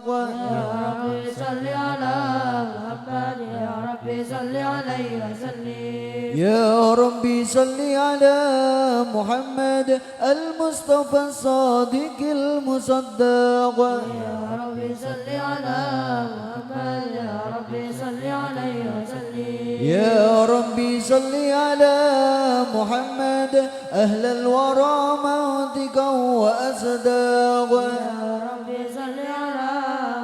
ربي صل على محمد يا ربي صل عليه وسلم يا ربي صل على محمد المصطفى الصادق المصدق يا ربي صل على محمد يا ربي صل عليه وسلم يا ربي صل على محمد أهل الورى منطقا وأصداق يا ربي صل على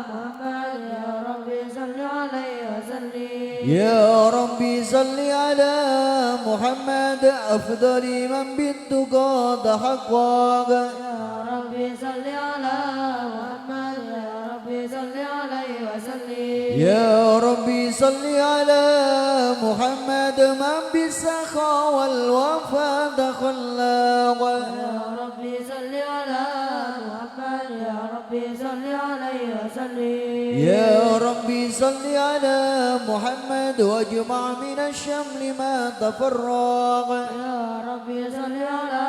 محمد يا ربي صل عليه وسلم يا ربي صل على محمد أفضل من بالتقى ضحق يا ربي صل على محمد يا ربي صل عليه وسلم يا ربي صل على محمد من بالسخاء والوفاء تخلق يا ربي صل على محمد يا ربي صل عليه وسلم يا ربي صل على محمد واجمع من الشمل ما تفرق يا ربي صل على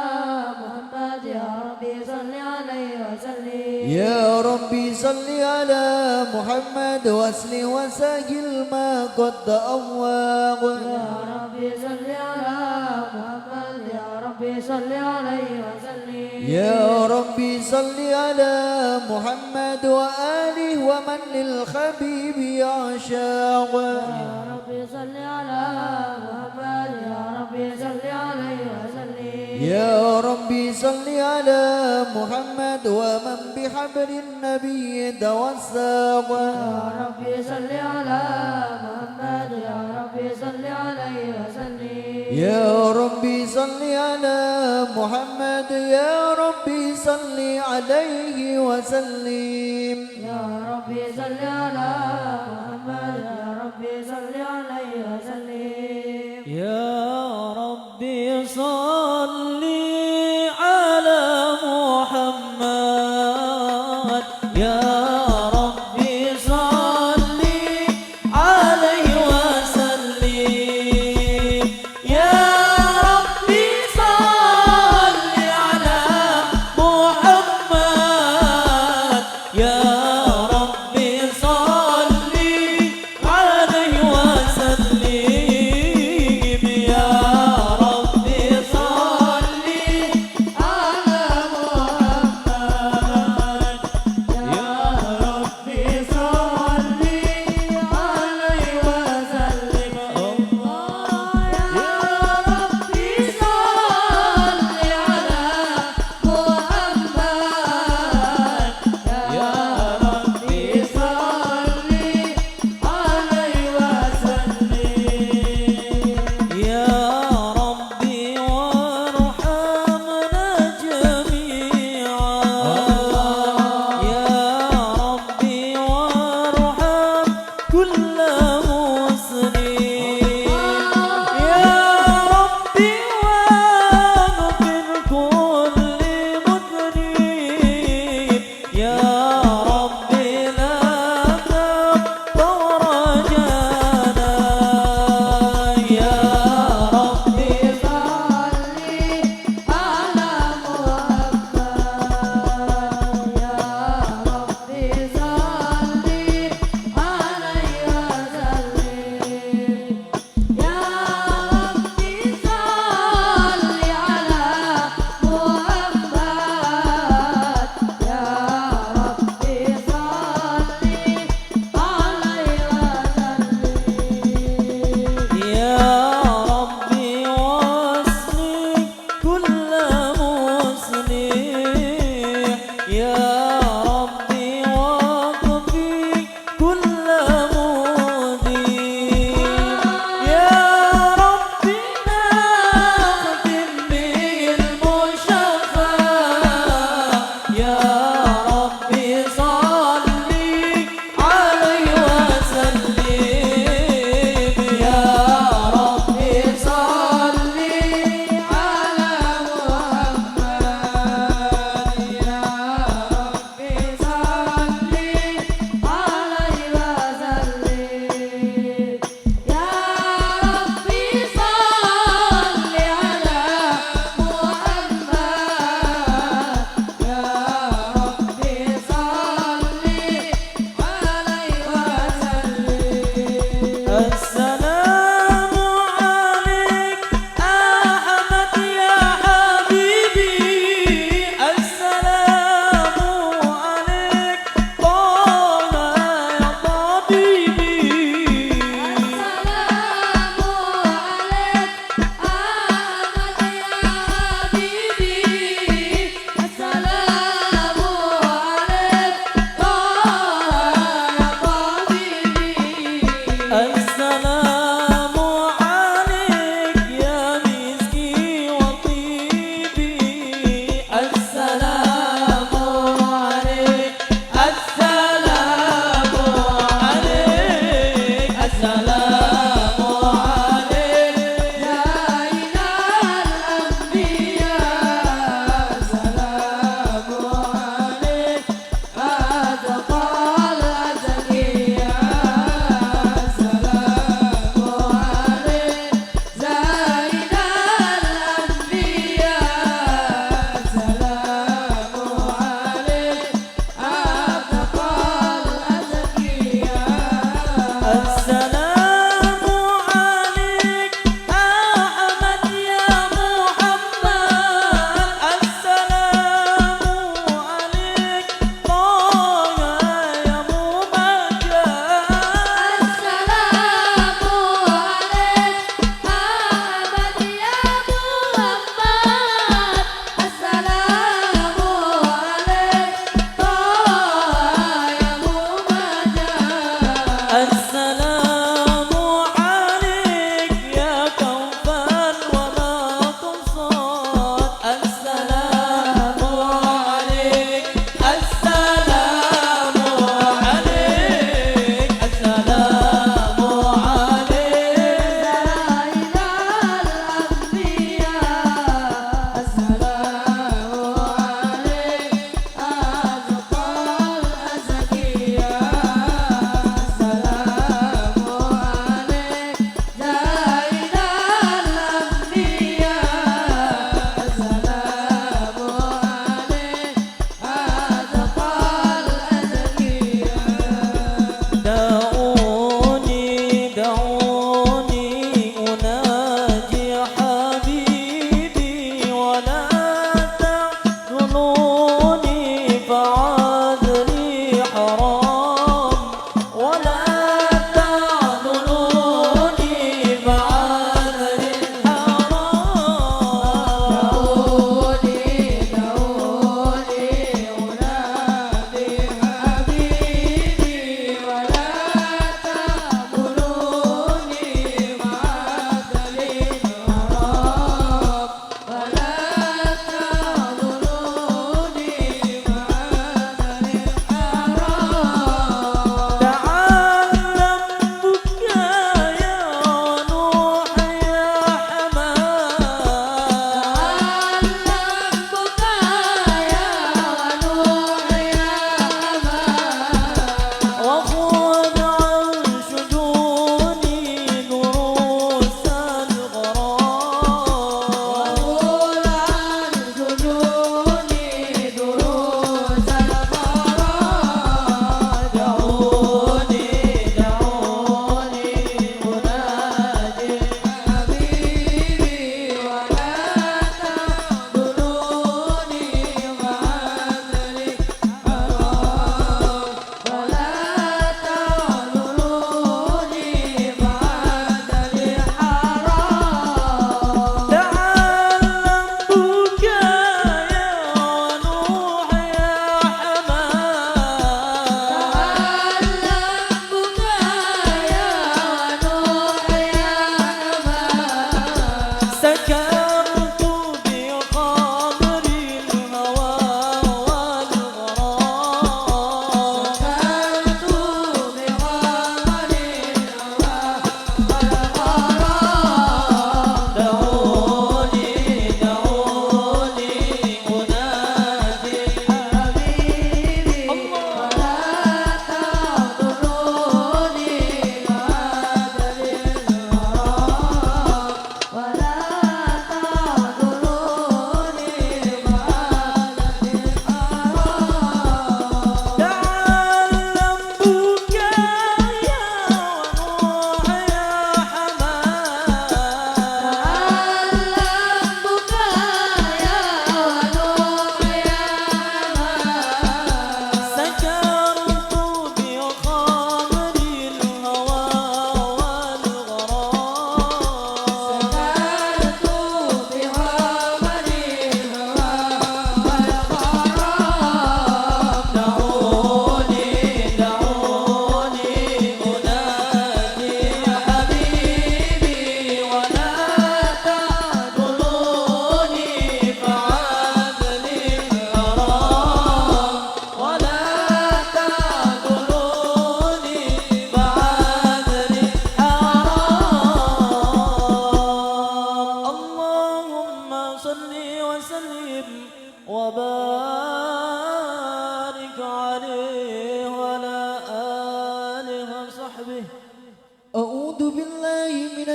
محمد يا ربي صل عليه وسلم يا ربي صل على محمد واسل وسجل ما قد تأوق يا ربي صل على محمد يا ربي صل عليه وسلم يا ربي صل على محمد وآله ومن للخبيب يعشاق يا ربي صل على محمد يا ربي صل عليه وسلم يا ربي صل على محمد ومن بحبل النبي توسق يا ربي صل على محمد يا ربي صل عليه وسلم يا ربي صل على محمد يا ربي صل عليه وسلم يا ربي صل على محمد يا ربي صل عليه وسلم يا ربي صل على محمد يا ربي صل عليه وسلم يا ربي صل على محمد يا ربي صل عليه وسلم يا ربي صل على محمد يا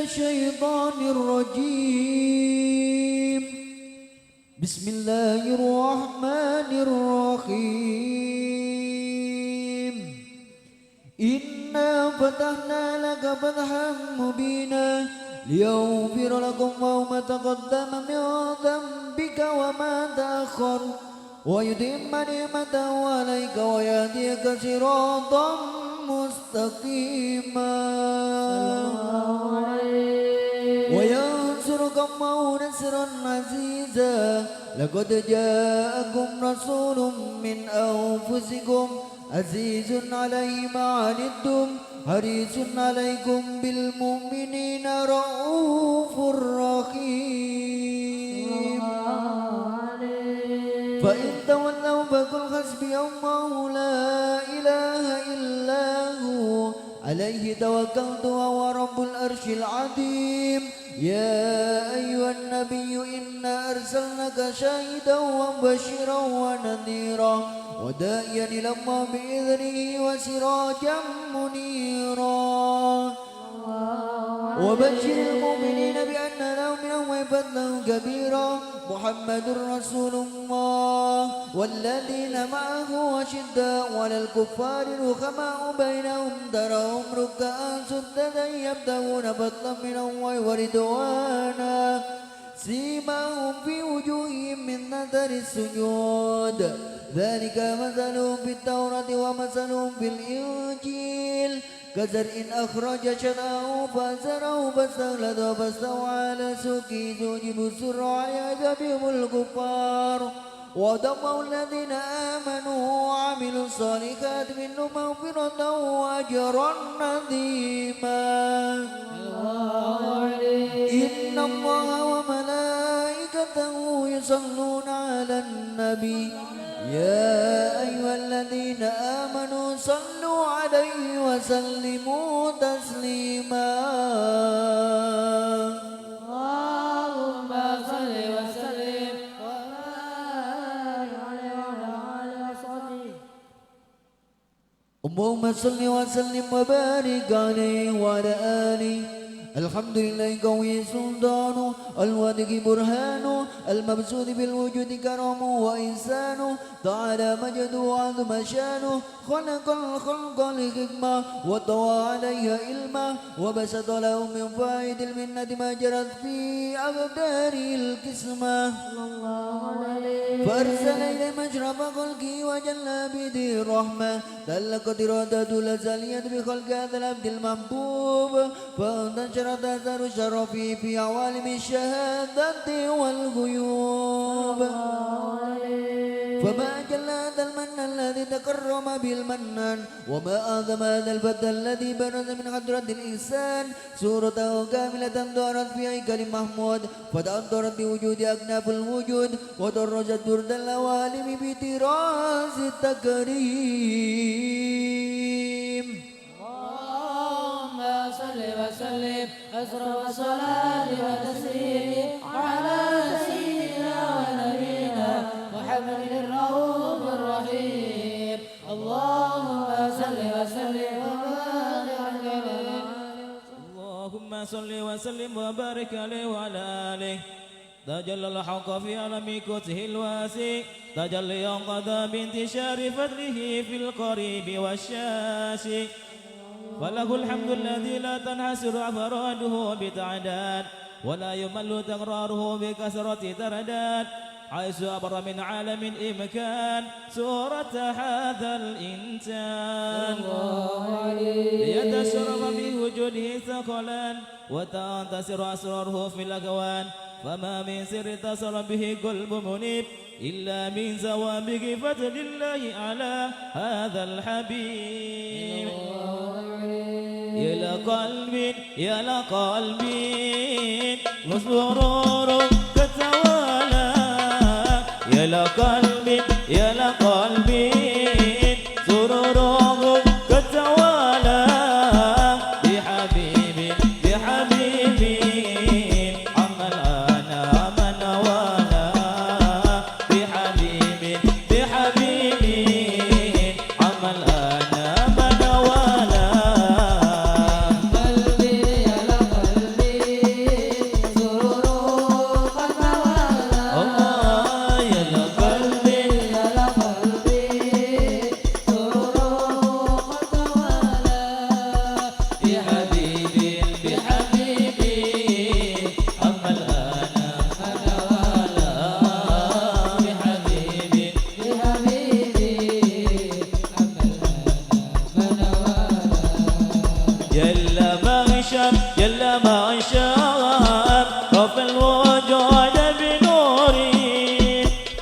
الشيطان الرجيم. بسم الله الرحمن الرحيم. إنا فتحنا لك فتحا مبينا ليغفر لكم ما تقدم من ذنبك وما تأخر ويتم نعمته عليك ويهديك صراطا مستقيما وينصرك الله نصرا عزيزا. لقد جاءكم رسول من أنفسكم عزيز عليه ما عنتم حريص عليكم بالمؤمنين رؤوف رحيم. فإن تولوا فقل حسبي الله لا إله إلا هو عليه توكلت وهو رب العرش العظيم. يا أيها النبي إنا أرسلناك شاهدا ومبشرا ونذيرا وداعيا إلى الله بإذنه وسراجا منيرا وبشر المؤمنين بأن لهم من الله فضلا كبيرا. محمد رسول الله والذين معه أشداء على الكفار رحماء بينهم تراهم ركعا سجدا يبتغون فضلا من الله ورضوانا سيماهم في وجوههم من أثر السجود ذلك مثلهم في التوراة ومثلهم في الإنجيل كزرع أخرج شطأه فأزره فاستغلظ فاستوى على سوقه يعجب الزراع ليعجبهم الكفار. وعد الله الذين آمنوا وعملوا الصالحات منهم مغفرة وأجرا عظيما. إن الله وملائكته يصلون على النبي يا أيها الذين آمنوا صلوا عليه وسلموا تسليما. اللهم صل وسلم وبارك عليه وعلى آله وصحبه. اللهم صل وسلم وبارك عليه وعلى آله. الحمد لله قوي سلطانه الواثق برهانه المبسوط بالوجود كرمه وإنسانه تعالى مجده وعظم شانه خلق الخلق لحكمة وطوى عليها علمه وبسط له من فائد المنة ما جرت في أقداره القسمة فأرسل إليه مشرف خلقه وجل بيده الرحمة تلقت إرادته الأزلية بخلق هذا العبد المحبوب فانتشرت أثر شرفه في عوالم الشهادة والغيوب. فما أجل هذا المن الذي تكرم به المنان وما أعظم هذا الفتى الذي برز من حضرة الإنسان صورته كاملة ظهرت في هيكل محمود فتأثرت بوجود أكناف الوجود ودرجت درد العوالم بطراز التكريم. اللهم صل وسلم أسرى الصلاة وتسليم على سيدنا ونبينا محمد الرؤوف الرحيم. اللهم صل وسلم وبارك عليه. اللهم صل وسلم وبارك عليه وعلى آله. تجلى الحق في عالم كتبه الواسع تجلي قضى بانتشار فضله في القريب والشاشي وله الحمد الذي لا تنحسر أفراده بتعداد ولا يمل تكراره بكثرة ترداد حيث أبر من عالم الإمكان سورة هذا الإنسان ليتشرف بوجوده ثقلا وتنتصر أسراره في الأكوان فما من سر اتصل به قلب منيب إلا من سوابق فضل الله على هذا الحبيب. يا لقلبي يا لقلبي مسرور كتوالى يا لقلبي يا لقلبي سرور كتوالى بحبيبي بحبيبي عمل أنا من والا بحبيبي بحبيبي عمل أنا من والا قلبي يا لقلبي جل من شاء جل من شاء رب الوجود بنوره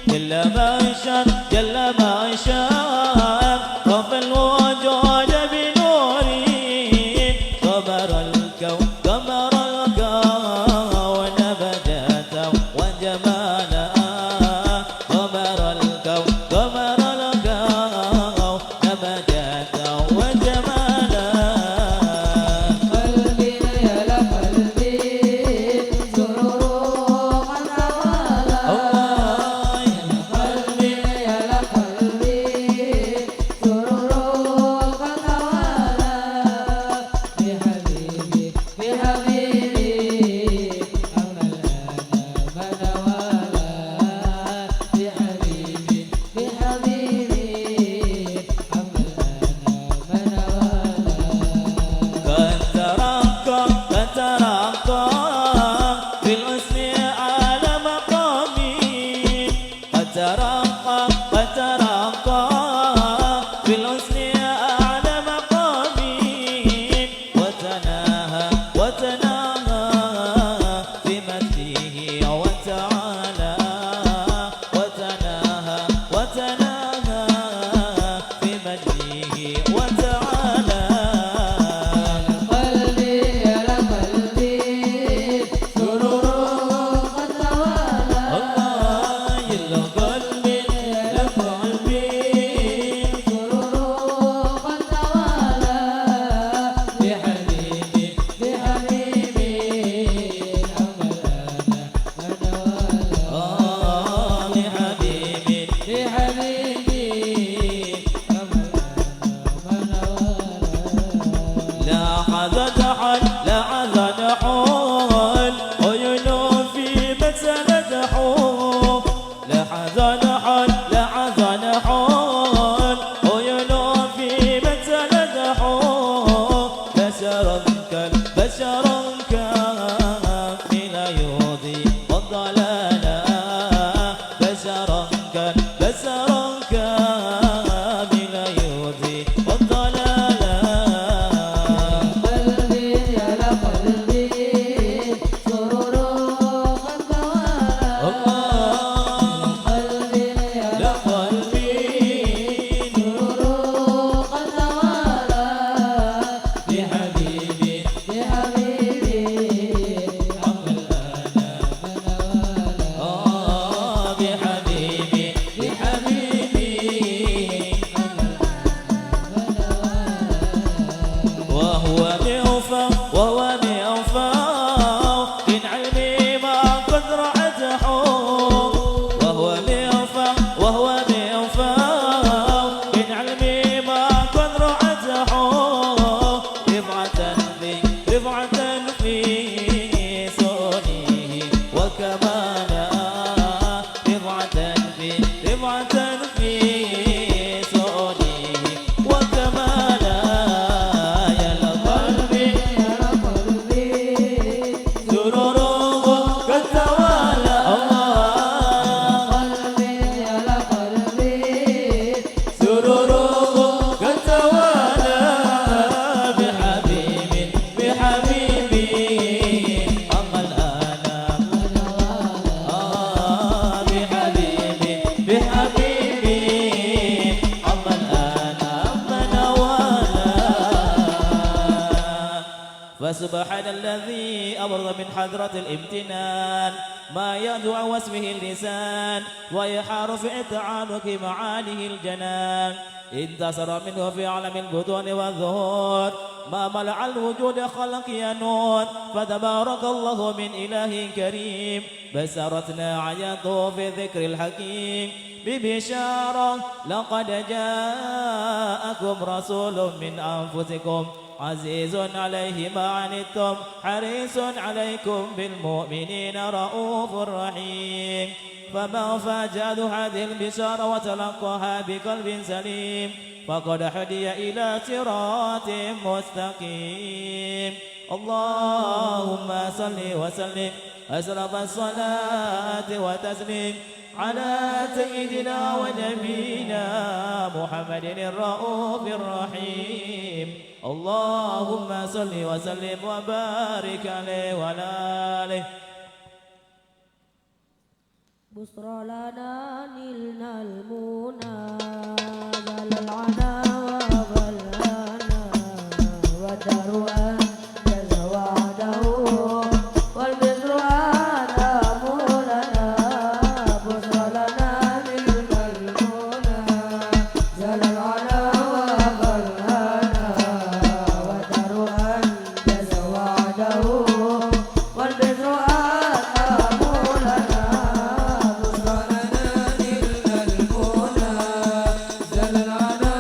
جل من شاء جل من شاء رب الوجود بنوره قمر الكون قمر الكون بهجته وجماله قمر الكون قمر الكون بهجته وجماله قلبي يا لقلبي سرور قد توالى قلبي يا لقلبي سرور قد توالى بحبيبي بحبيبي أمل أنا منوالى بحبيبي بحبيبي أمل أنا منوالى قد ترقى في الحسن على مقامي قد ترقى في الحسن على مقامي وتناهى في مجده وتعالى وتناهى في مجده وتعالى قلبي يا لقلبي سرور قد توالى الله يلا قلبي لقلبي سرور قد توالى بحبيبي بحبيبي أمل أنا منوالى بحبيبي بحبيبي أمل أنا منوالى لا حزن حول عيون في مسألة حول لا حزن حول عيون في مسألة حول بشر كامل يوضي والضلالة بشر كامل يوضي والضلالة قلبي يا لقلبي سرور قد توالى قلبي يا لقلبي سرور قد توالى بحبيبي بحبيبي أمل أنا منوالى بحبيبي وهو بأوفى من علمي ما قد رعته وهو بأوفى من علمي ما قد رعته رفعة في صونه وكمالا رفعة في صونه وكمالا يا لقلبي يا لقلبي سروره قد توالى قلبي يا لقلبي سروره قد توالى بحبيبي أما الآن بحبيبي أما الآن منوالا فسبحان الذي أبرز من حضرة الامتنان ما يدعو واسمه اللسان ويحار في التعانق معانيه الجنان انتصر منه في عالم البطون والظهور ما ملع الوجود خلق ينون فتبارك الله من إله كريم بسرتنا عياته في ذكر الحكيم ببشارة لقد جاءكم رسول من أنفسكم عزيز عليه ما عنتم حريص عليكم بالمؤمنين رؤوف رحيم فمن فاجأت هذه البشارة وتلقاها بقلب سليم فقد هدي إلى صراط مستقيم اللهم صل وسلم أشرف الصلاة وتسليم على سيدنا ونبينا محمد الرؤوف الرحيم اللهم صل وسلم وبارك عليه وعلى آله بشرى لنا نلنا المنى ذل العنا وبلغنا والدار أنجز وعده والبذر آدم لنا بشرى لنا نلنا المنى ذل العنا وبلغنا والدار أنجز وعده والبذر آدم لنا بشرى لنا نلنا المنى زل العنا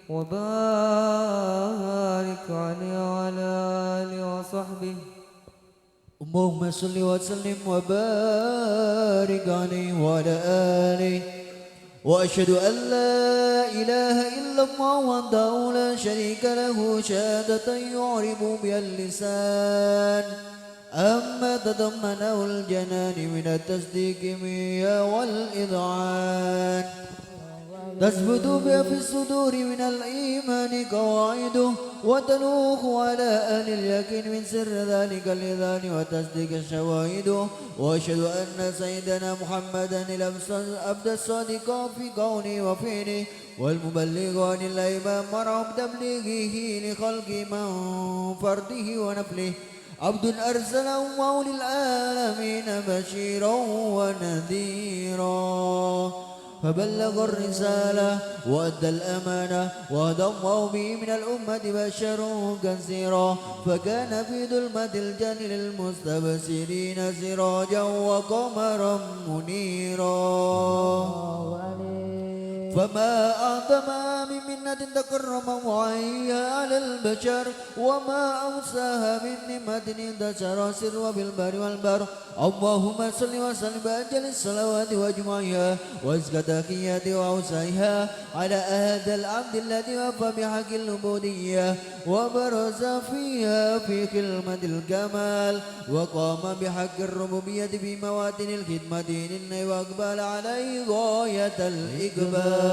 وبارك عليه وعلى آله وصحبه اللهم صل وسلم وبارك عليه وعلى آله وأشهد أن لا إله إلا الله وحده لا شريك له شهادة يعرب بها اللسان أما تضمنه الجنان من التصديق بها والإذعان تثبت بها في الصدور من الإيمان قواعده وتلوح على أهل اليقين من سر ذلك الإذان وتصديق الشواهد وأشهد أن سيدنا محمدا العبد الصادق في قوله وفعله والمبلغ عن الله ما أمره بتبليغه لخلق من فرده ونفله عبد أرسله الله للعالمين بشيرا ونذيرا فبلغ الرسالة وأدى الأمانة وهدى الله به من الأمة بشرا كثيرا فكان في ظلمة الجن للمستبصرين سراجا وقمرا منيرا فما أعظم من منة تكرم وعيها على البشر وما أوساها من نعمة انتشر سر في البر والبر اللهم صل وسلم بأجل الصلوات وأجمعها وأزكى تحيات وأوسعها على هذا العبد الذي وفى بحق العبودية وبرز فيها في خلمة الكمال وقام بحق الربوبية في مواتن الخدمة إنه وأقبل عليه غاية الإقبال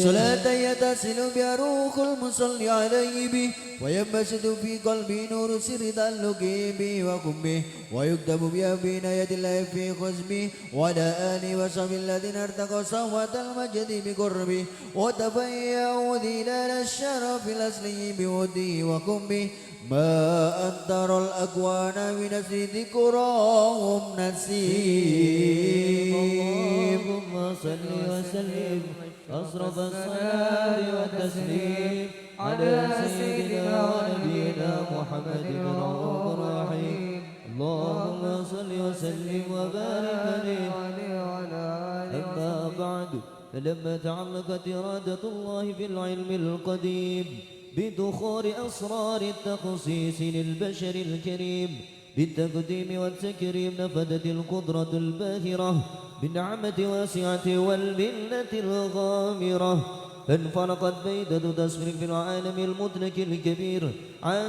صلاة يتصل بها روح المصلي عليه به وينبسط في قلبه نور سر تعلقه به وقمه ويكتب بها بين يد الله في خزمه وعلى آله وصحبه الذين ارتقوا صهوة المجد بقربه وتفيأوا ذلال الشرف الأصلي بوده وقمه ما أنتر الأكوان من نسل ذكراهم نسيم اللهم صل وسلم أصرف الصلاة والتسليم على سيدنا ونبينا محمد الرؤوف الرحيم اللهم صل وسلم وبارك عليه أما بعد فلما تعلقت إرادة الله في العلم القديم بدخول أسرار التخصيص للبشر الكريم بالتقديم والتكريم نفذت القدرة الباهرة بالنعمة واسعة والمنة الغامرة فانفرقت بيدة تصفير في العالم المدرك الكبير عن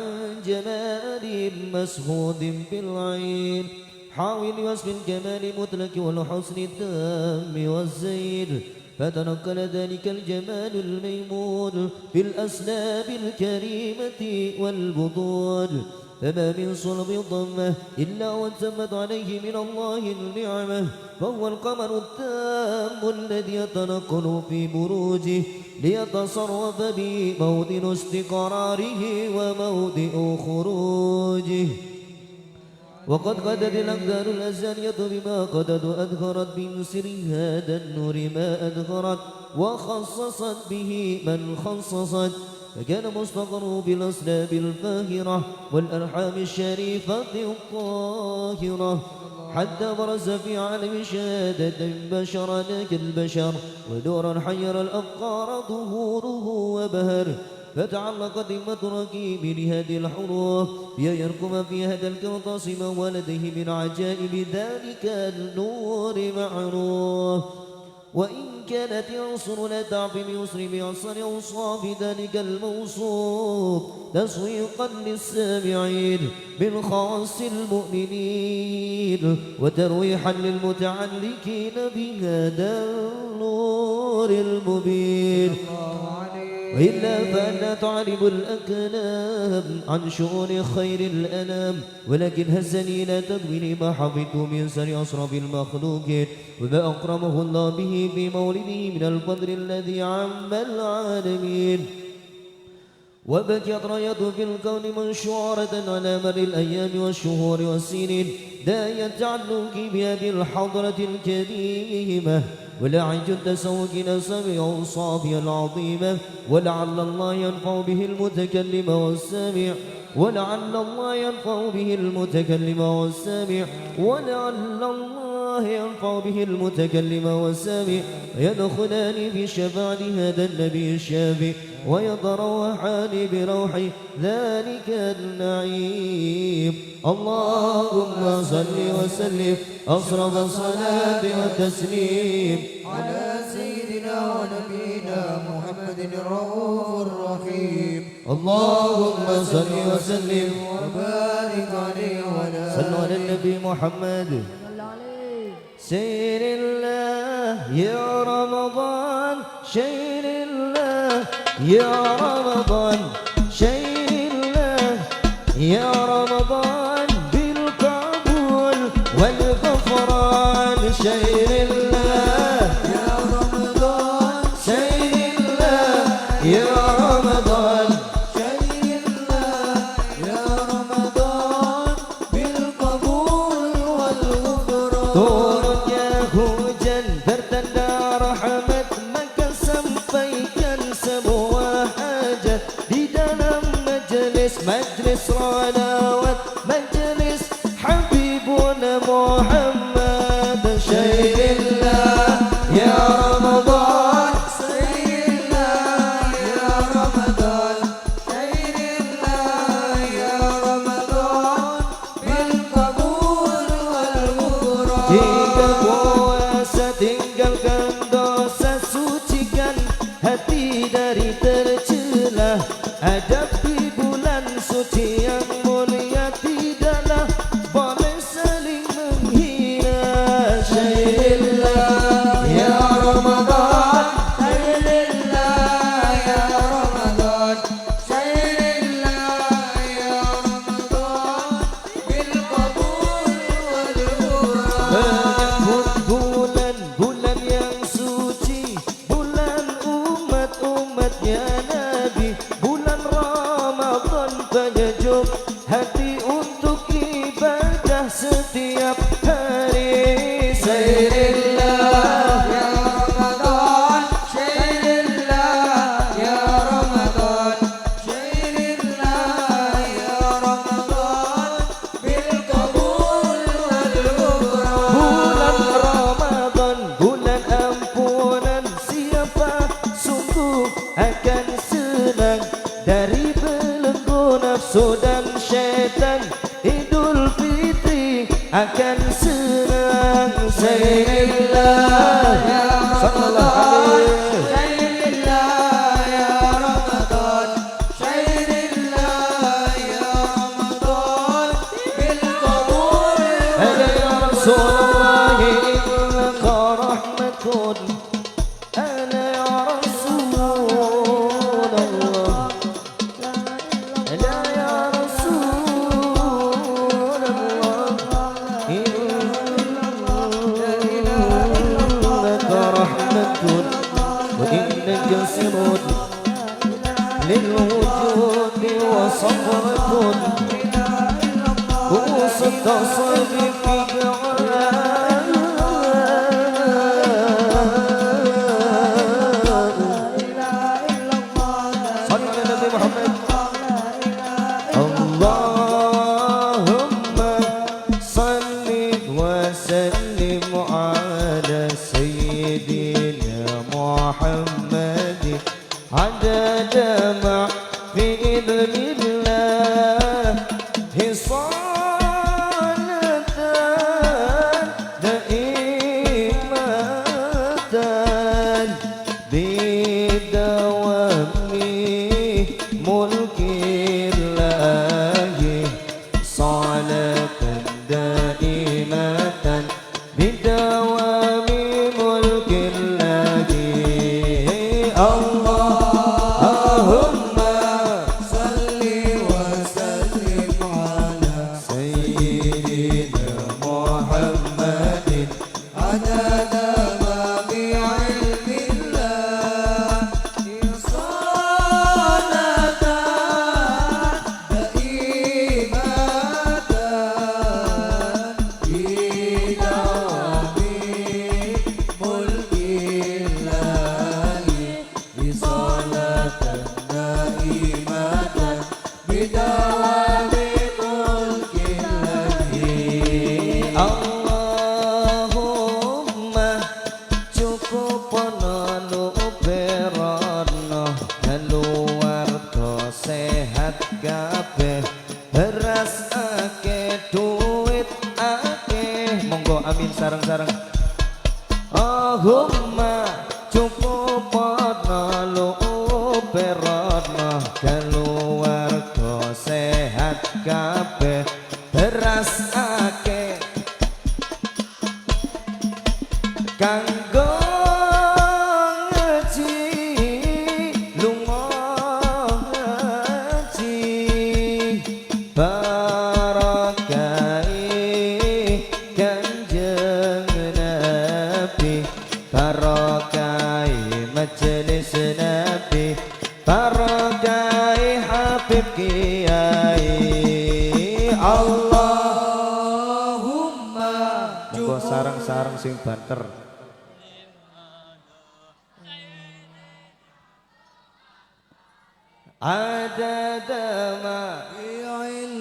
جمال مسهود بالعين حاول وصف الكمال المدرك والحسن التام والزين فتنقل ذلك الجمال الميمون في الأسناب الكريمة والبطون فما من صلب الضمة إلا وانتمت عليه من الله النعمة فهو القمر التام الذي يتنقل في بروجه ليتصرف به موطن استقراره وموضع خروجه وقد قدت الأقدار الأزلية بما قدت أذكرت من سر هذا النور ما أذكرت وخصصت به من خصصت فكان مستقر بالأسلاب الفاهرة والأرحام الشريفة الطاهرة حتى برز في عالم شهادة بشر ذاك البشر ونورا حير الأفكار ظهوره وبهر فتعلقت همة ركيب لهذه الحروف يركم في هذا القرطاس ما ولده من عجائب ذلك النور معروف وإن كانت العنصر لا تعفي بيسر بأصل أوصاف ذلك الموصوف تسويقا للسامعين من خاص المؤمنين وترويحا للمتعلقين بهذا النور المبين وإلا فأنا تعرب الأكلام عن شؤون خير الأنام ولكن هزني إلى تدوين ما حفظت من سر أشرف المخلوقين وما أكرمه الله به في مولده من القدر الذي عم العالمين وبكت راية في الكون منشورة على مر الأيام والشهور والسنين داعي التعلق بهذه الحضرة الكريمة ولعج التسوق نسمع أوصافها العظيمة ولعل الله ينفع به المتكلم والسامع ولعل الله ينفع به المتكلم والسامع ولعل الله ينفع به المتكلم والسامع يدخلان في شفاعة هذا النبي الشافي ويتروحان بروح ذلك النعيم. اللهم صل وسلم أصرف الصلاة والتسليم على سيدنا ونبينا محمد الرؤوف الرحيم. اللهم صل وسلم وبارك عليه وعلى صلوا على النبي محمد. سير الله يا رمضان شير الله يا رمضان شير الله يا رمضان بالقبول والغفران. شير الله يا رمضان شير الله يا رمضان شير الله يا رمضان بالقبول والغفران. turun ya hujan bertanda rahmat maka sampaikan semua hajat di dalam majlis salawat majlis Habibuna Muhammad. Syairillah ya Ramadan Syairillah ya Ramadan Syairillah ya Ramadan bilqabul wal ghufran. jika puasa tinggalkan dosa sucikan hati dari tercelah hadapi bulan suci yang mulia tidaklah boleh saling menghina. Syairillah ya Ramadan Syairillah ya Ramadan Syairillah ya Ramadan bilqabul wal ghufran. menyambut bulan yang suci bulan umatnya Nabi bulan Ramadan penyejuk hati untuk ibadah setiap hari. Syairillah Ya Ramadan Syairillah ya Ramadan Syairillah ya Ramadan bilqabul wal ghufran. bulan Ramadan bulan ampunan siapa sungguh akan senang dari belenggu nafsu dan syaitan. Idul Fitri akan senang. Syairillah Ya sallallahu alaihi Syairillah ya Ramadan Syairillah ya Ramadan bilqabul هذا يا رسول الله إنك رحمة أنا يا رسول الله أنا يا رسول الله إنك رحمة وإنك سر للوجود وصبرة وستصل فيك صلى على النبي محمد. اللهم صل وسلم على سيدنا محمد عدد ما في إذن الله صلاة دائمة بدوام ملك الله صلاة دائمة بدوام ملك الله. اللهم صل وسلم على سيدنا محمد عدد ما بعلم الله صلاة دائمة بدوام ملك الله صلاة دائمة بدوام Allahumma cukupono nuberono keluarga sehat kabeh beras akeh duit akeh monggo amin sareng-sareng Allahumma cukupono nuberono keluarga sehat kabeh beras akeh kanggo ngaji lunga ngaji barokai kanjeng Nabi barokai majelis Nabi barokai Habib Kiai Allahumma monggo sarang-sarang sing banter ada dama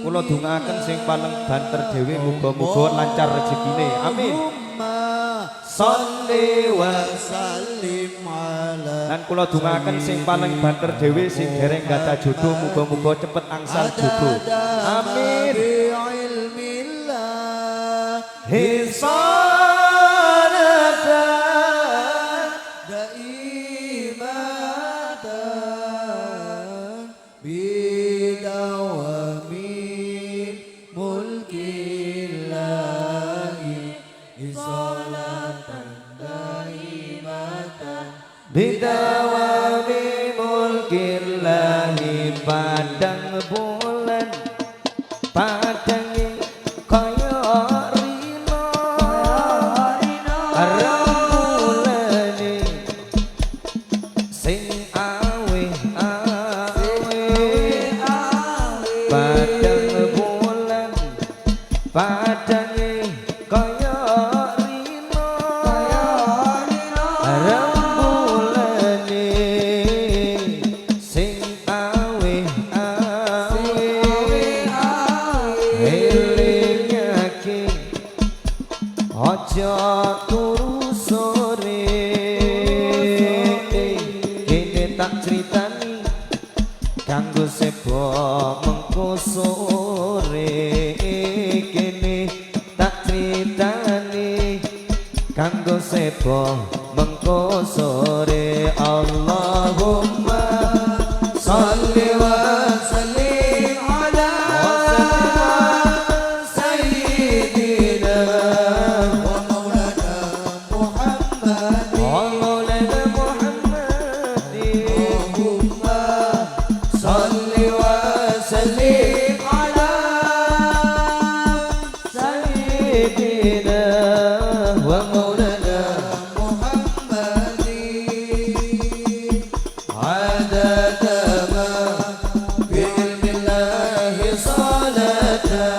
kula dongaken sing paling banter dhewe muga-muga lancar rezekine amin sholli wa sallim ala lan kula dongaken sing paling banter dhewe sing dereng gadah jodoh muga-muga cepet angsal jodoh amin ilmillah hisanatan daimatan bidawamin mulkillahi hisanatan daimatan bidawami mulkillahi padang bulan padangi kaya rino ramulane sing awe padang bulan padangi kaya rino ramulane sing awe elingake aja turu sore kene tak critani kanggo sebo mengko sore kene tak critani kanggo sebo mengko sore Allahumma sholli wa sallim ala sayyidina wa maulana Muhammad wa maulana Muhammad Allahumma sholli wa sallim ala sayyidina wa maulana Muhammad adad ma bi ilmillahi salatan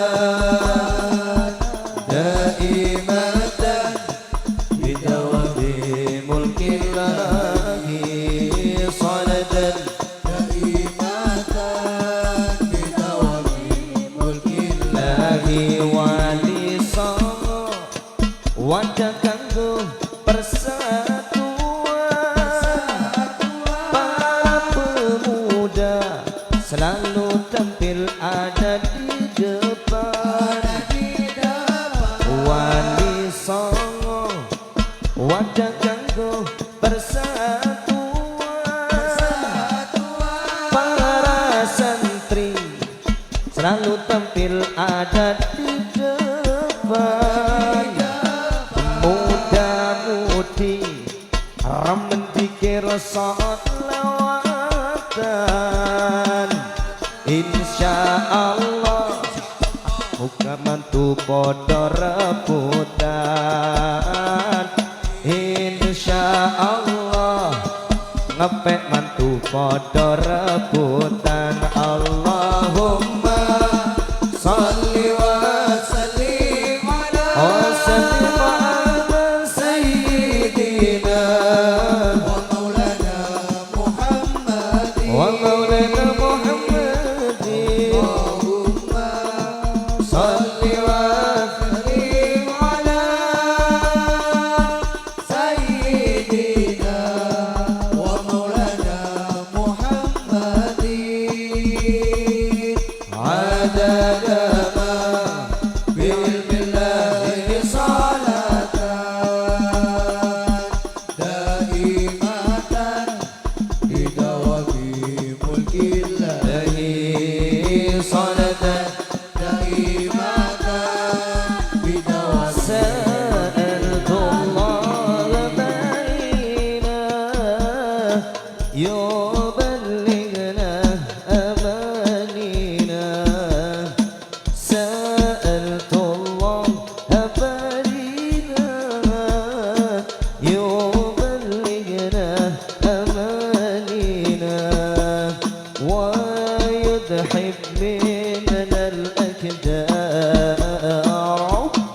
daimatan bidawami mulkillahi salatan daimatan bidawami mulkillahi wali songo wadah kanggo persatuan para pemuda selalu tampil ada di depan wali songo wadah kanggo persatuan para santri selalu tampil ada di depan muda-mudi remen dikir saat lawatan insyaallah muga mantu padha rebutan insyaallah ngepek mantu padha rebutan Allahumma sholli wa sallim ala sayyidina wa maulana Muhammad wa maulana Muhammad Allahumma sholli wa sallim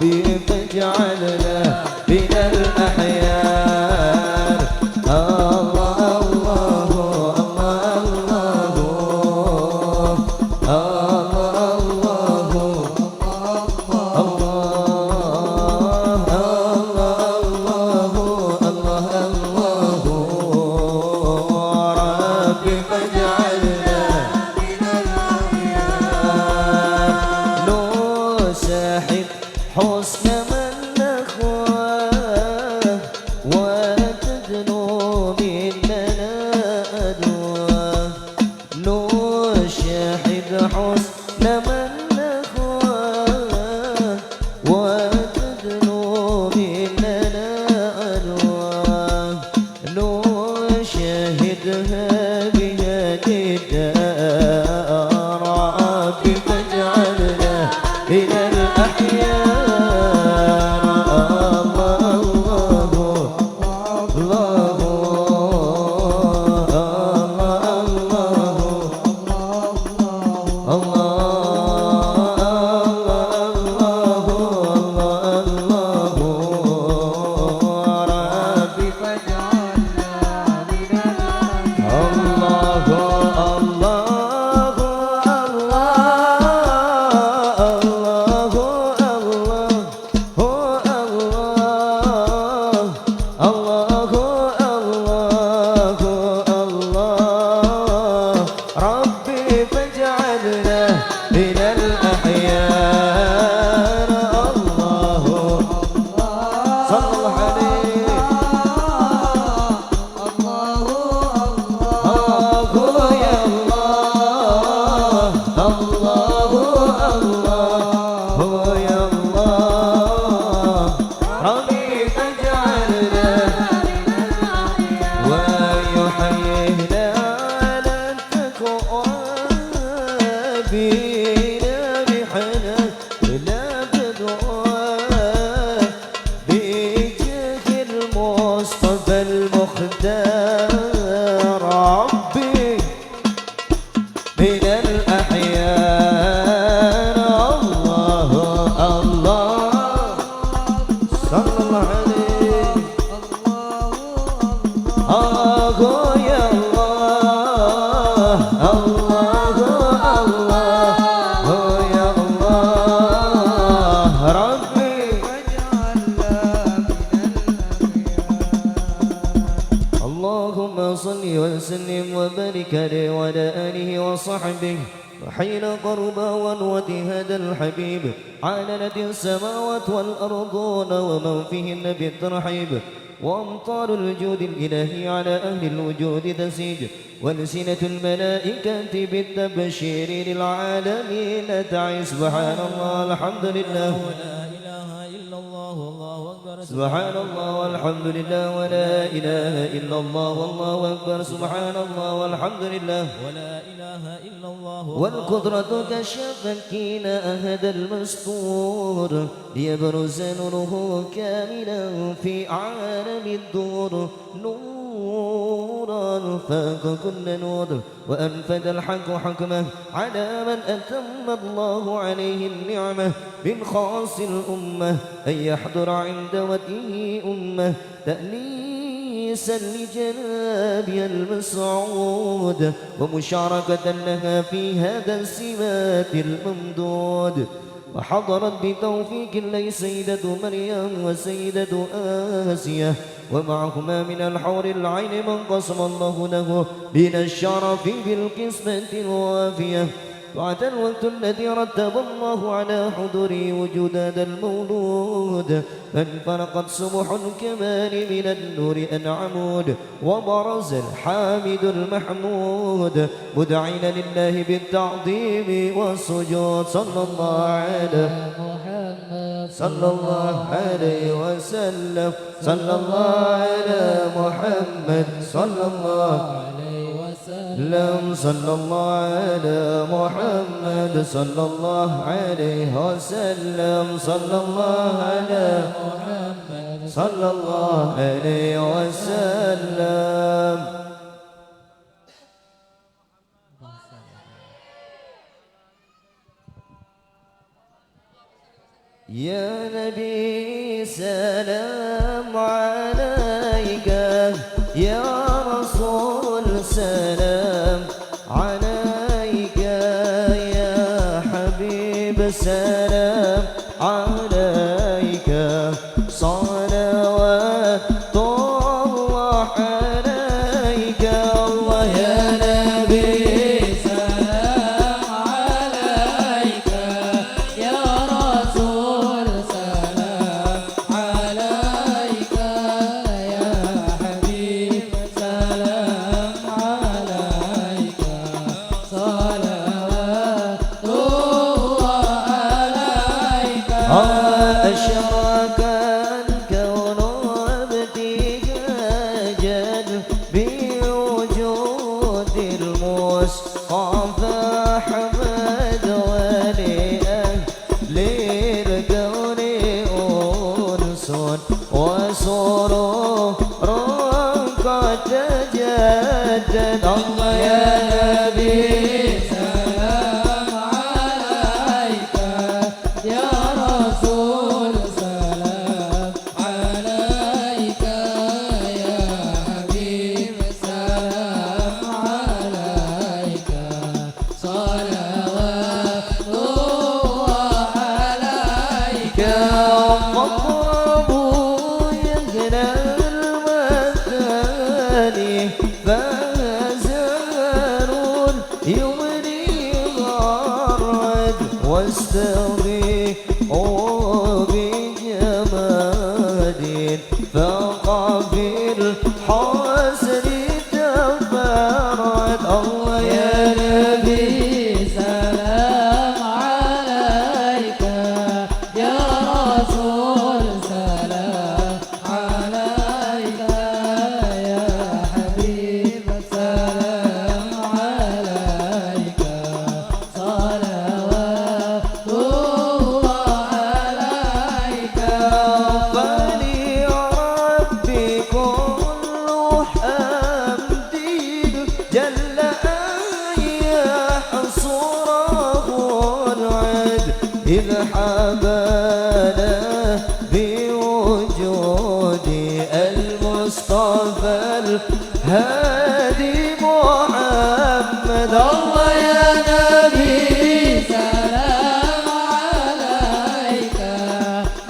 ربي فاجعلنا من الأحياء الله الله الله حسن من نخواه وتدنو مننا أدواه نشاهد حسن من نخواه وتدنو مننا أدواه نشاهدها بهذه الدار ربي فاجعلنا من الأحياء وحين قرب ونوة هذا الحبيب عاننت السماوات والأرضون ومن فيهن بالترحيب وأمطار الجود الإلهي على أهل الوجود تسيج والسنة الملائكة بالتبشير للعالمين تعي سبحان الله الحمد لله سبحان الله والحمد لله ولا إله إلا الله والله أكبر سبحان الله والحمد لله ولا إله إلا الله والقدرة كالشفكين أهدى المستور ليبرز نوره كاملا في عالم الدور نورا فاق كل نور وأنفذ الحق حكمه على من أتم الله عليه النعمة من خاص الأمة أن يحضر عند وجهه أمة تأنيسا لجنابها المسعود ومشاركة لها في هذا السمات الممدود وحضرت بتوفيق الله سيدة مريم وسيدة آسية ومعهما من الحور العين من قسم الله له من الشرف بالقسمة الوافية وأتى الوقت الذي رتب الله على حضور وجود هذا المولود فانفرقت سبح الكمال من النور أنعمود وبرز الحامد المحمود مدعين لله بالتعظيم والسجود صلى الله على محمد صلى الله عليه وسلم صلى الله على محمد صلى الله عليه وسلم صلى الله على محمد صلى الله عليه وسلم صلى الله على محمد صلى الله عليه وسلم يا نبي سلام عليك يا رسول سلام عليك يا حبيب سلام عليك صلوات الله عليك الله يا نبي سلام عليك يا رسول سلام عليك يا حبيب سلام عليك صلوات الله عليك أشرك الكون ابتهاجا بوجود المصطفى أحمد ولأهل الكون أنس وسرور قد تجدد الله يا نبي سلام عليك يا رسول سلام عليك يا حبيب سلام عليك صلوات الله عليك مطرب يهنى المثاني فزارون يمني غرد واستضيء بجمال فقبل حسن تفرد الله يا نبي سلام عليك يا رسول سلام عليك يا حبيب سلام عليك صلوات الله عليك فلربي كل حمد جل أن يحصره العد إذ حبانا بوجود المصطفى الهادي محمد الله يا نبي سلام عليك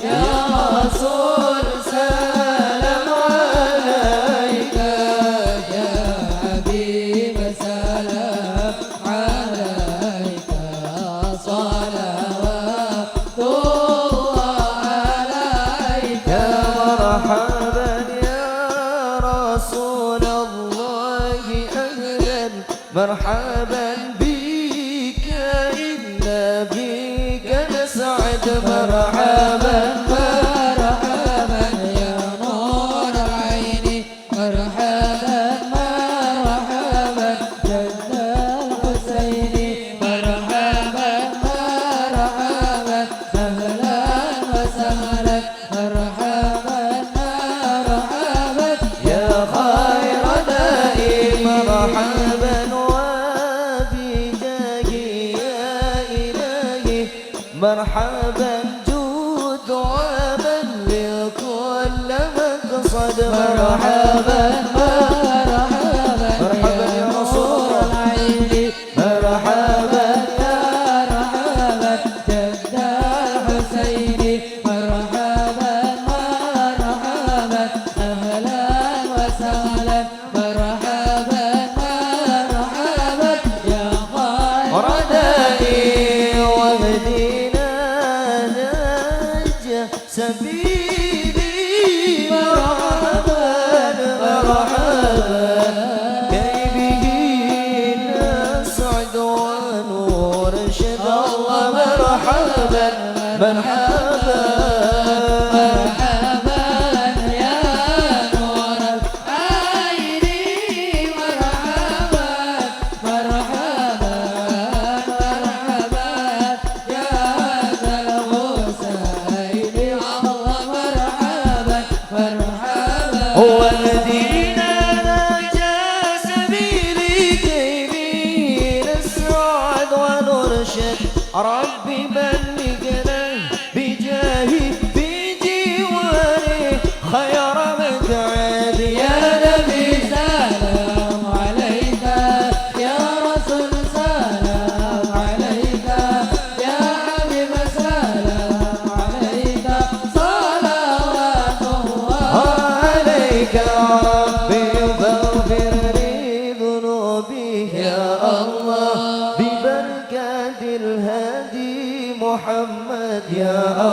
يا رسول سلام عليك يا حبيب سلام عليك صلوات الله عليك مرحبا يا رسول الله أهلا مرحبا بك إن بك نسعد مرحبا مرحبا يا نور العين مرحبا مرحبا جد الحسين مرحبا مرحبا أهلا وسهلا مرحبا مرحبا يا خير دائي مرحبا وبجاهي يا إلهي مرحبا جود ومن لكل مقصد مرحبا مرحبا يا رسول العين مرحبا مرحبا جد الحسين مرحبا مرحبا أهلا وسهلا مرحبا مرحبا يا خير ردائي ومدينة نجى سبيلي مرحبا مرحبا كي به نسعد ونرشد الله مرحبا مرحبا مرحبا يا نور العين مرحبا مرحبا مرحبا يا ذا الحسين الله مرحبا مرحبا هو المدينة نجى سبيلي كي به نسعد ونرشد ربي بلغنا بجاه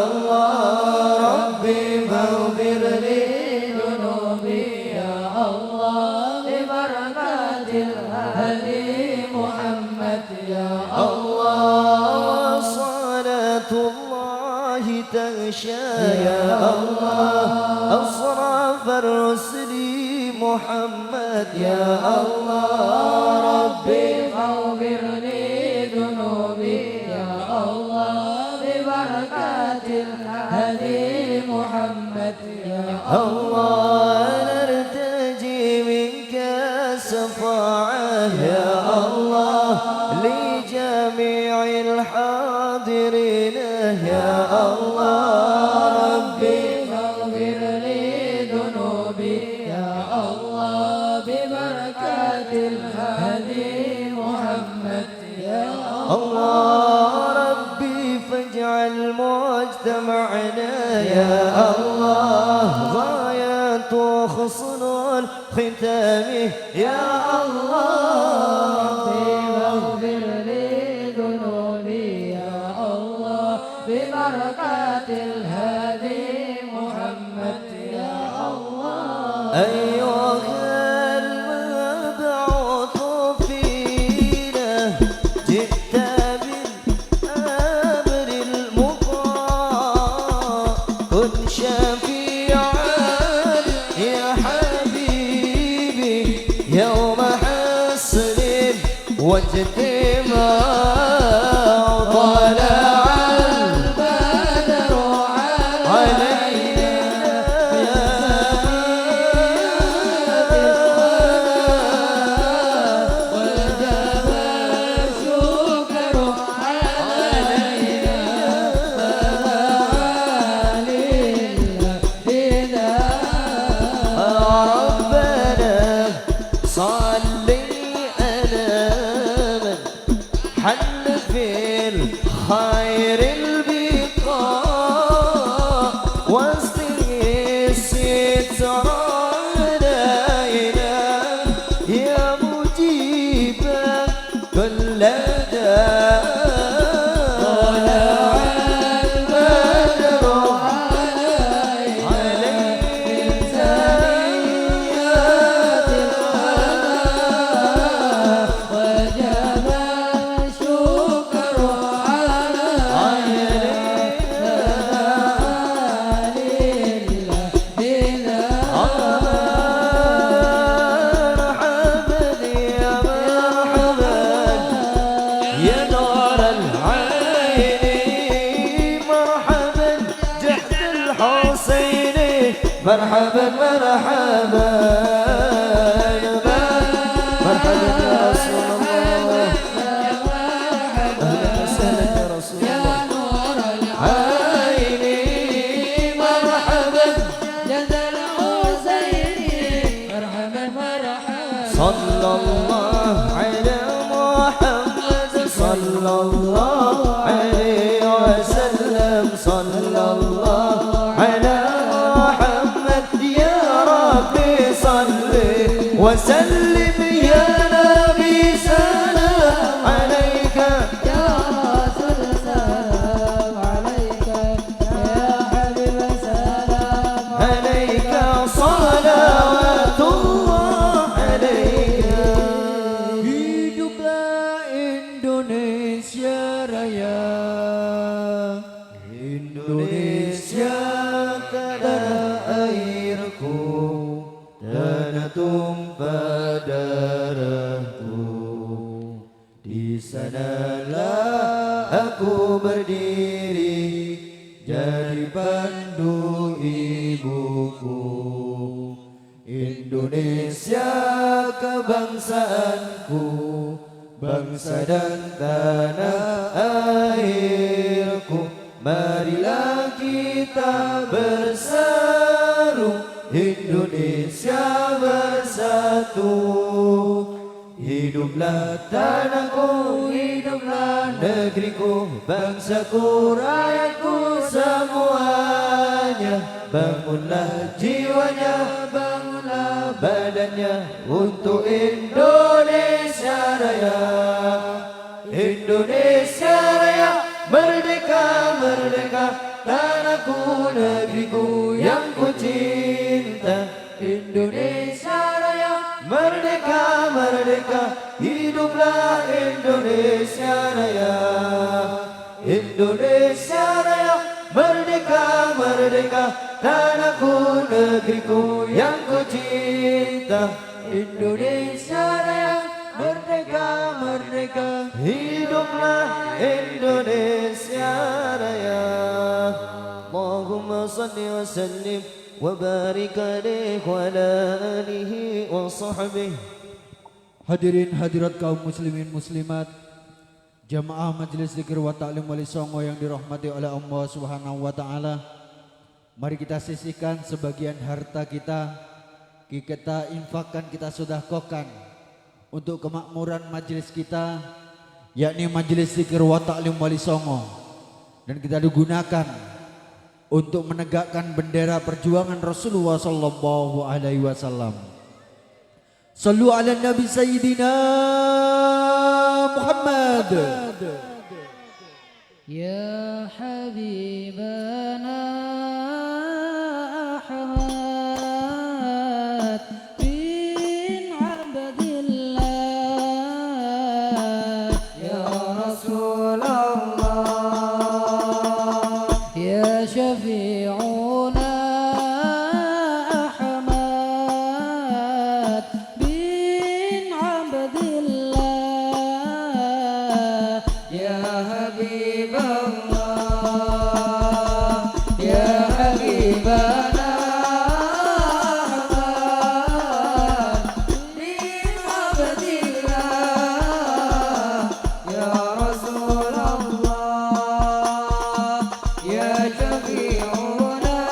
Allah Rabbi faghfir li ذنوبي يا الله ببركات الهادي محمد يا الله صلاة الله تغشى يا الله أصراف الرسل محمد يا الله ربي فاغفر لي ذنوبي يا الله ببركات الهادي محمد يا الله نرتجي منك الشفاعة يا الله لجميع الحاضرين يا الله ربي فاغفر لي ذنوبي يا الله ببركات الهادي محمد يا الله ربي فاجعل مجتمعنا يا الله غاية حسن الختام يا الله فاغفر لي ذنوبي يا الله ببركات الهادي محمد يا الله أيها المبعوث فينا جئت بالأمر المطاع كن شفيعا يا حبيبي يوم حسن واجتماع طلع البدر حل في الخير البقاء واستغيث علينا يا مجيب كل داء طلع البدر علينا من ثنيات الوداع وجب الشكر مرحبا مرحبا مرحبا يا رسول الله اهلا وسهلا يا رسول الله عيني مرحبا جزا الحسين مرحبا مرحبا صلى الله على محمد صلى الله عليه وسلم صلى الله على وسلم يا نبي سلام عليك يا رسول سلام عليك يا حبيب سلام عليك صلوات الله عليك Hiduplah Indonesia Raya, Indonesia tanah airku, tanah tumpah darahku. Di sanalah aku berdiri, jadi pandu ibuku. Indonesia kebangsaanku, bangsa dan tanah airku. Marilah kita bersatu, Indonesia bersatu. Hiduplah tanahku, hiduplah negeriku, bangsaku, rakyatku semuanya. Bangunlah jiwanya, bangunlah badannya untuk Indonesia Raya. Indonesia Raya, merdeka, merdeka, tanah tanahku negeriku yang ku cinta. Indonesia Raya, Merdeka, merdeka, hiduplah Indonesia Raya. Indonesia Raya, merdeka, merdeka, tanahku negeriku yang ku cinta. Indonesia Raya, merdeka, merdeka. Hiduplah Indonesia Raya. Allahumma salli wa sallim wa barik alaihi wa ala alihi wa sahbihi. Hadirin hadirat kaum muslimin muslimat, jamaah majelis zikir wa ta'lim wali songo yang dirahmati oleh Allah Subhanahu wa taala. Mari kita sisihkan sebagian harta kita infakkan, kita sedekahkan untuk kemakmuran majelis kita, yakni majelis zikir wa ta'lim wali songo, dan kita digunakan untuk menegakkan bendera perjuangan Rasulullah sallallahu alaihi wasallam. Sallu ala Nabi Sayyidina Muhammad. Ya Habibana Ahmad bin Abdillah, Ya Rasulullah, Ya Syafi'una Ahmad bin Abdillah, Ya Habiballah, Ya Habibana Ahmad bin Abdillah, Ya Rasulullah, Ya Syafi'una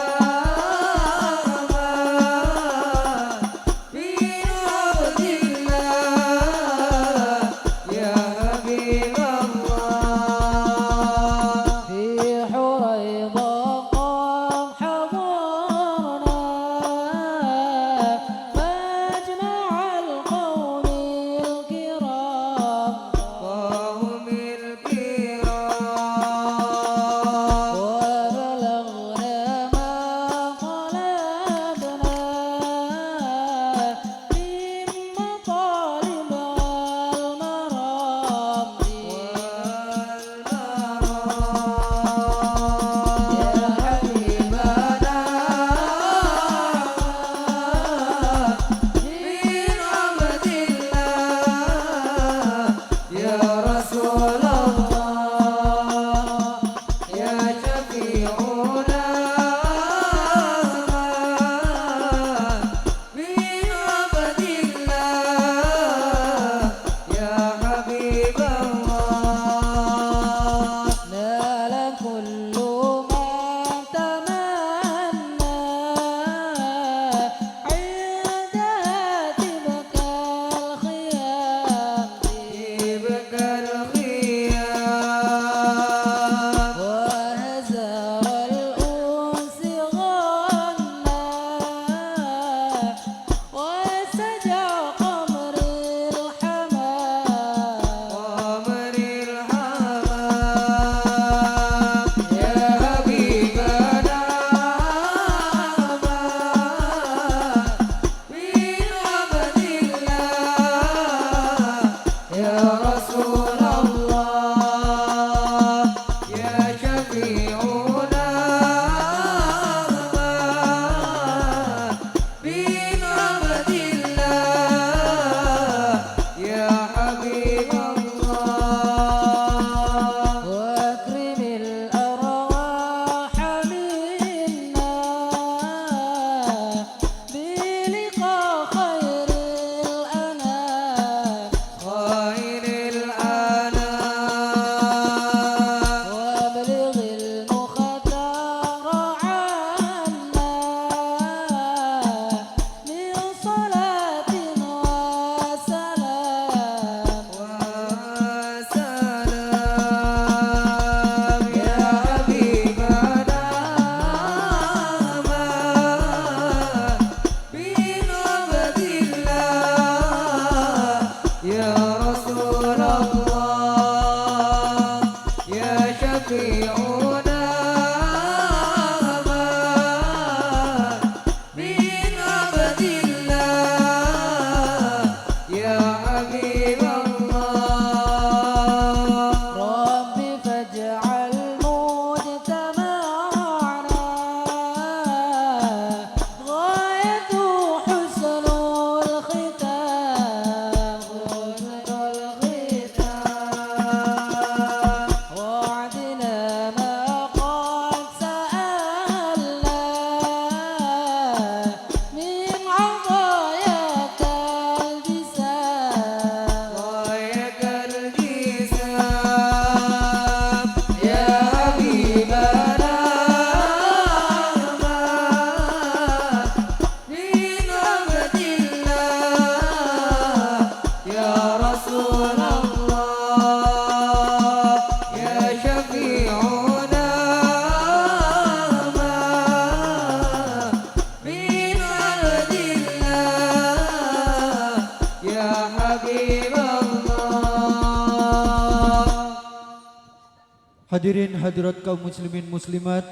Hadirin hadirat kaum muslimin muslimat,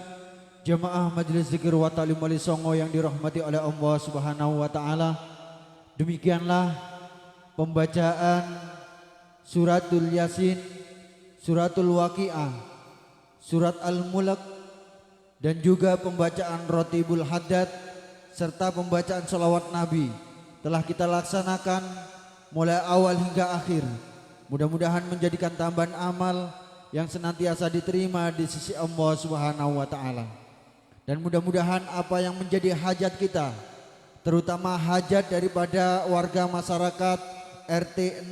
jamaah Majelis Zikir wa Ta'lim Wali Songo yang dirahmati oleh Allah Subhanahu wa taala. Demikianlah pembacaan Suratul Yasin, Suratul Waqiah, Surat Al-Mulk, dan juga pembacaan Rotibul Haddad serta pembacaan salawat Nabi telah kita laksanakan mulai awal hingga akhir. Mudah-mudahan menjadikan tambahan amal yang senantiasa diterima di sisi Allah Subhanahu wa taala. Dan mudah-mudahan apa yang menjadi hajat kita, terutama hajat daripada warga masyarakat RT 6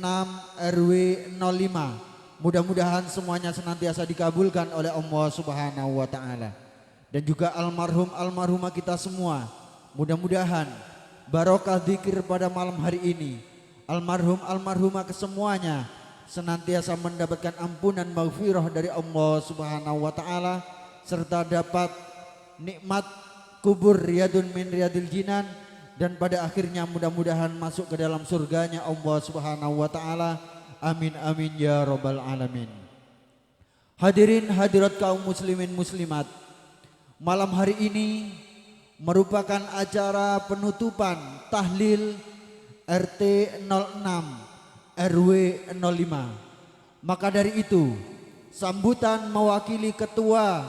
RW 05, mudah-mudahan semuanya senantiasa dikabulkan oleh Allah Subhanahu wa taala. Dan juga almarhumah kita semua, mudah-mudahan barokah zikir pada malam hari ini, almarhumah kesemuanya senantiasa mendapatkan ampunan maghfirah dari Allah Subhanahu wa taala, serta dapat nikmat kubur riyadun min riyadil jinan, dan pada akhirnya mudah-mudahan masuk ke dalam surganya Allah Subhanahu wa taala. Amin amin ya rabbal alamin. Hadirin hadirat kaum muslimin muslimat, malam hari ini merupakan acara penutupan tahlil RT 06 RW 05. Maka dari itu, sambutan mewakili ketua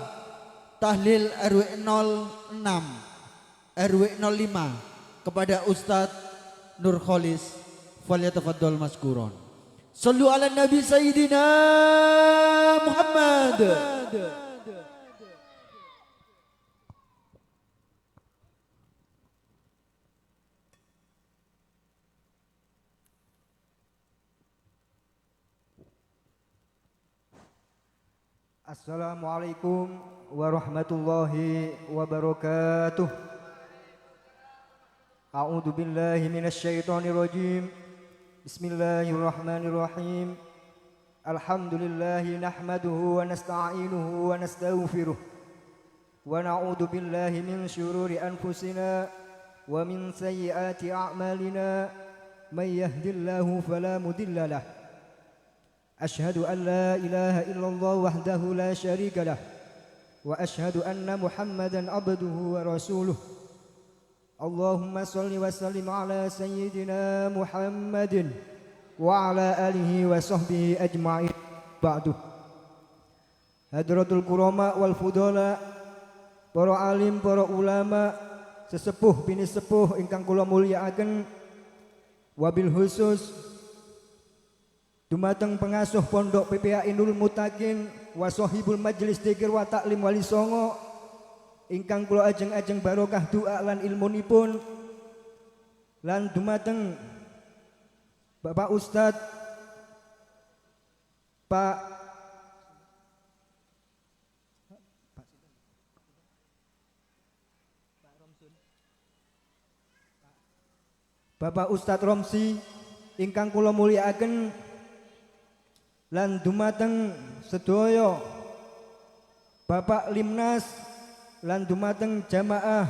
tahlil RW 06 RW 05 kepada Ustadz Nur Kholis, falyatafaddal maskuron. Sallu ala Nabi Sayyidina Muhammad. Assalamualaikum warahmatullahi wabarakatuh. A'udzu billahi minasy syaithanir rajim. Bismillahirrahmanirrahim. Alhamdulillahi nahmaduhu wa nasta'inuhu wa nastaghfiruh. Wa na'udzu billahi min syururi anfusina wa min sayyiati a'malina. May yahdihillahu fala mudilla lahu. أشهد أن لا إله إلا الله وحده لا شريك له وأشهد أن محمدا عبده ورسوله اللهم صل وسلم على سيدنا محمد وعلى آله وصحبه أجمعين بعد. Hadratul Qurama wal Fudala, para alim, para ulama, sesepuh bini sepuh ingkang kula mulyakaken, wabil khusus dumateng pengasuh Pondok PPA Nurul Mutakin wa sahibul Majelis Zikir wa Ta'lim Wali Songo ingkang kula ajeng-ajeng barokah doa lan ilmunipun, lan dumateng Bapak Ustadz Bapak Ustadz Romsi ingkang kula mulyakaken, lan dumateng sedaya Bapak Limnas, lan dumateng jamaah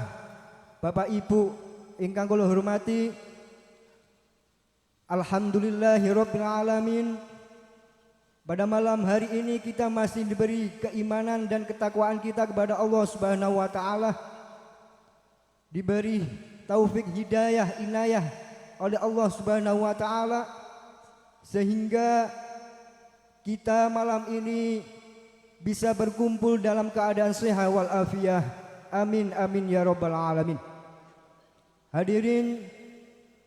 Bapak Ibu ingkang kula hormati. Alhamdulillahirabbil alamin. Pada malam hari ini kita masih diberi keimanan dan ketakwaan kita kepada Allah Subhanahu wa taala, diberi taufik hidayah inayah oleh Allah Subhanahu wa taala, sehingga kita malam ini bisa berkumpul dalam keadaan sehat wal afiyah. Amin amin ya rabbal alamin. Hadirin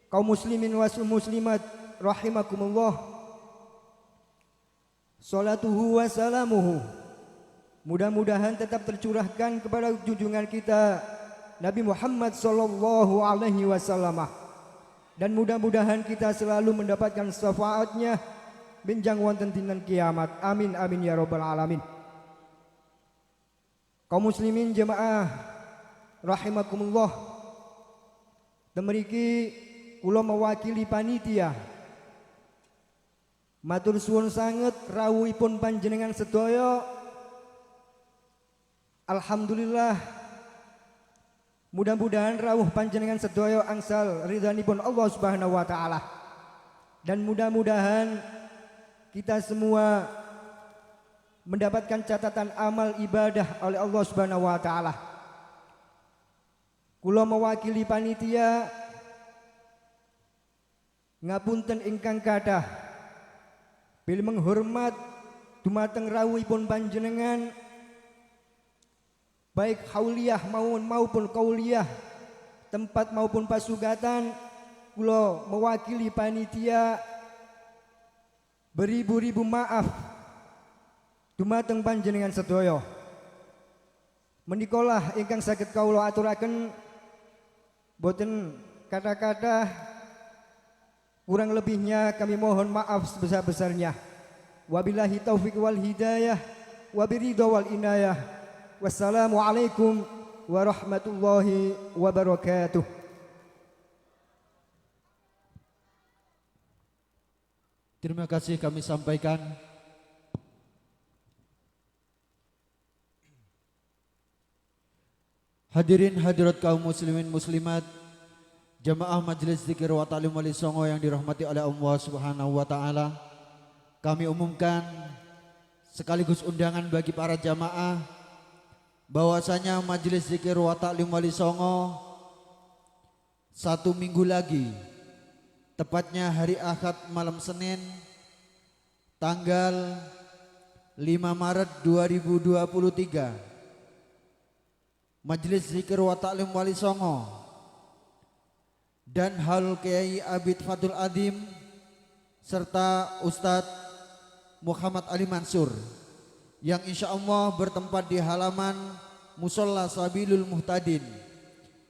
kaum muslimin wa muslimat rahimakumullah. Salatuhu wa salamuhu mudah-mudahan tetap tercurahkan kepada junjungan kita Nabi Muhammad sallallahu alaihi wasallam, dan mudah-mudahan kita selalu mendapatkan syafaatnya benjang wonten dinten kiamat. Amin amin ya rabbal alamin. Kaum muslimin jemaah rahimakumullah, temeriki kula mewakili panitia matur suwun sanget rawuhipun panjenengan sedaya. Alhamdulillah, mudah-mudahan rawuh panjenengan sedaya angsal ridhanipun Allah Subhanahu wa taala, dan mudah-mudahan kita semua mendapatkan catatan amal ibadah oleh Allah Subhanahu wa taala. Kula mewakili panitia ngapunten ingkang kathah bil menghormat dumateng rawuhipun panjenengan baik hauliyah maupun qauliyah, tempat maupun pasugatan. Kula mewakili panitia beribu-ribu maaf dumateng panjenengan sedaya. Menikolah ingkang saged kawula aturaken, boten kata-kata, kurang lebihnya kami mohon maaf sebesar-besarnya. Wabillahi taufiq wal hidayah, wabiridha wal inayah. Wassalamualaikum warahmatullahi wabarakatuh. Terima kasih kami sampaikan. Hadirin hadirat kaum muslimin muslimat, jamaah Majelis Zikir wa Ta'lim Wali Songo yang dirahmati oleh Allah Subhanahu wa taala. Kami umumkan sekaligus undangan bagi para jamaah bahwasanya Majelis Zikir wa Ta'lim Wali Songo 1 minggu lagi, tepatnya hari Ahad malam Senin tanggal 5 Maret 2023, Majelis Zikir wa Ta'lim Wali Songo dan Hal Kiai Abid Fadul Adim serta Ustadz Muhammad Ali Mansur yang insya Allah bertempat di halaman Musolla Sabilul Muhtadin,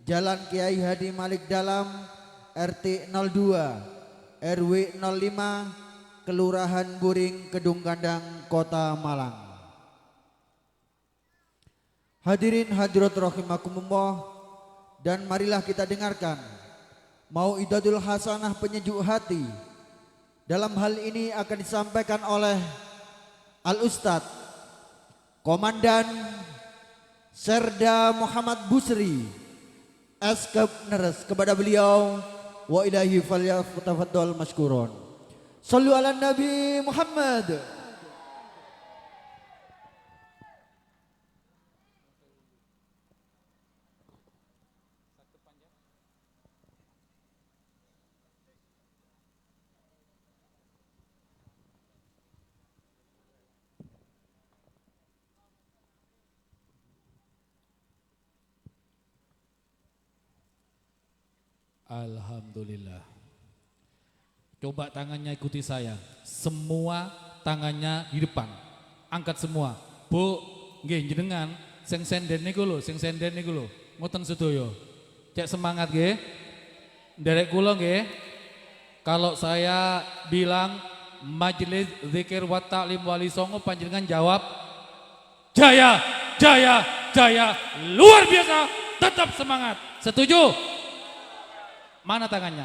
Jalan Kiai Hadi Malik Dalam, RT 02 RW 05, Kelurahan Buring, Kedung Gandang, Kota Malang. Hadirin hadirat rahimakumullah, dan marilah kita dengarkan mau'idatul hasanah penyejuk hati. Dalam hal ini akan disampaikan oleh Al-Ustadz Komandan Serda Muhammad Busri Eskep Neres. Kepada beliau, wa ilahi falyatafaddal mashkuron. Sallu ala Nabi Muhammad. Alhamdulillah. Coba tangannya ikuti saya. Semua tangannya di depan. Angkat semua. Bu, nggih jenengan sing senden niku lho, sing senden niku lho. Ngoten sedaya. Cek semangat nggih. Nderek kula nggih. Kalau saya bilang Majelis Zikir wa Ta'lim Wali Songo, panjenengan jawab jaya, jaya, jaya. Luar biasa, tetap semangat. Setuju? Mana tangannya?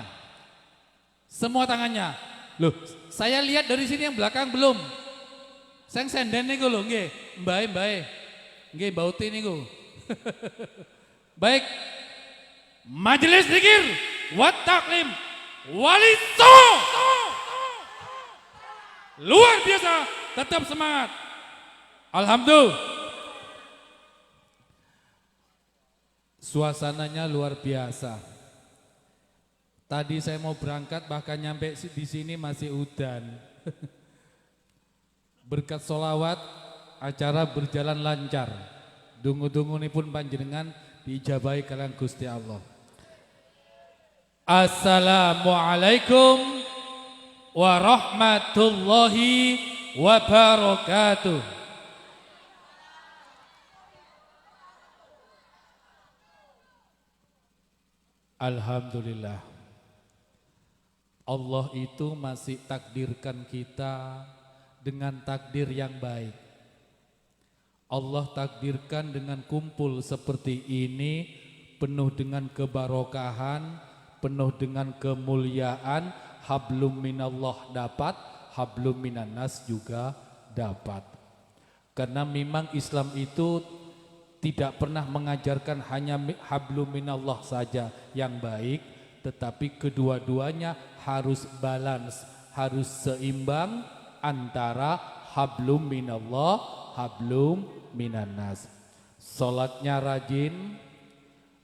Semua tangannya. Loh, saya lihat dari sini yang belakang belum. Sing senden niku lho nggih, mbae. Nggih, bauti niku. Baik. Majelis Zikir wa Ta'lim Wali Songo. Luar biasa, tetap semangat. Alhamdulillah. Suasananya luar biasa. Tadi saya mau berangkat, bahkan nyampe di sini masih udan. Berkat solawat, acara berjalan lancar. Dungu-dungu ini pun panjenengan diijabahi kalian Gusti Allah. Assalamualaikum warahmatullahi wabarakatuh. Alhamdulillah. Allah itu masih takdirkan kita dengan takdir yang baik. Allah takdirkan dengan kumpul seperti ini, penuh dengan kebarokahan, penuh dengan kemuliaan. Hablum minallah dapat, hablum minannas juga dapat. Karena memang Islam itu tidak pernah mengajarkan hanya hablum minallah saja yang baik, tetapi kedua-duanya harus balance, harus seimbang antara hablum minallah, hablum minannas. Salatnya rajin,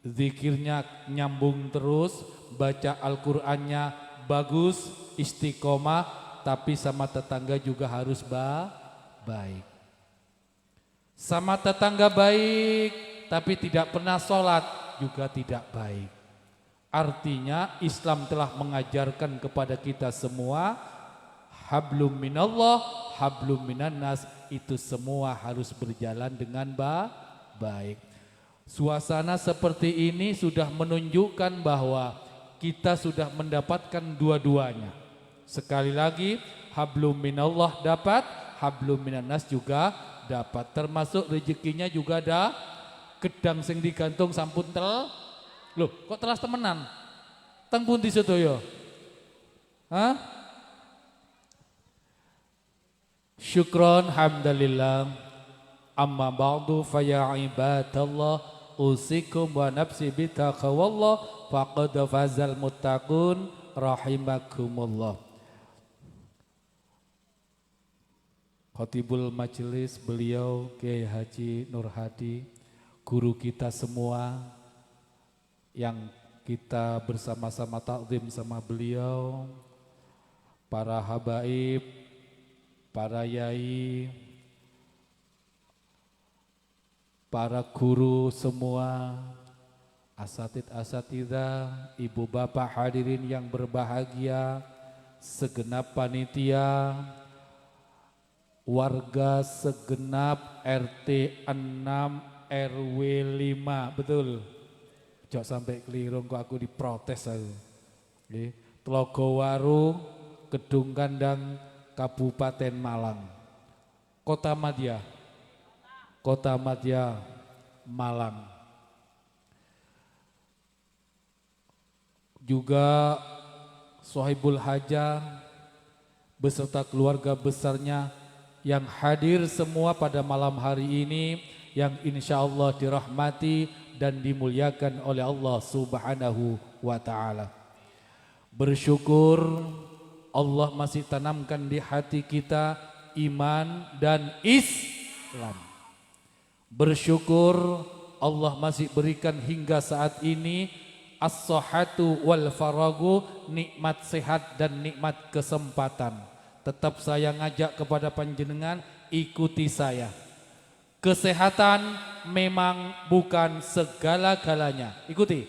zikirnya nyambung terus, baca Al-Qur'annya bagus, istiqomah, tapi sama tetangga juga harus baik. Sama tetangga baik, tapi tidak pernah sholat juga tidak baik. Artinya Islam telah mengajarkan kepada kita semua, hablum minallah, hablum minannas, itu semua harus berjalan dengan baik. Suasana seperti ini sudah menunjukkan bahwa kita sudah mendapatkan dua-duanya. Sekali lagi, hablum minallah dapat, hablum minannas juga dapat. Termasuk rezekinya juga ada. Gedang sing digantung sampun tel. Loh, kok telas temenan? Teng pundi sedaya? Hah? Syukron hamdalillah. Amma ba'du fa ya ibadallah, usikum wa nafsi bitaqwallah, faqad fazal muttaqun rahimakumullah. Khatibul majelis beliau Kiai Haji Nur Hadi, guru kita semua yang kita bersama-sama takzim sama beliau, para habaib, para yai, para guru semua, asatid-asatidah, ibu bapak hadirin yang berbahagia, segenap panitia, warga segenap RT 6 RW 5, betul? Jangan sampai keliru kok aku diprotes aku. Tlogowaru, Kedung Kandang, Kabupaten Malang. Kota Madya, Malang. Juga Sohibul Hajah beserta keluarga besarnya yang hadir semua pada malam hari ini, yang insya Allah dirahmati dan dimuliakan oleh Allah Subhanahu wa ta'ala. Bersyukur Allah masih tanamkan di hati kita iman dan Islam. Bersyukur Allah masih berikan hingga saat ini as-sahhatu wal faragu, nikmat sehat dan nikmat kesempatan. Tetap saya ngajak kepada panjenengan, ikuti saya. Kesehatan memang bukan segala-galanya. Ikuti.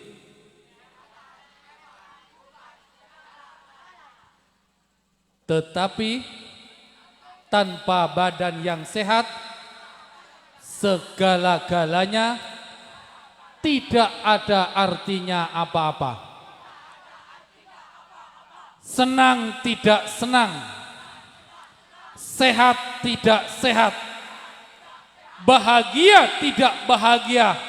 Tetapi tanpa badan yang sehat, segala-galanya tidak ada artinya apa-apa. Senang tidak senang, sehat tidak sehat, bahagia tidak bahagia,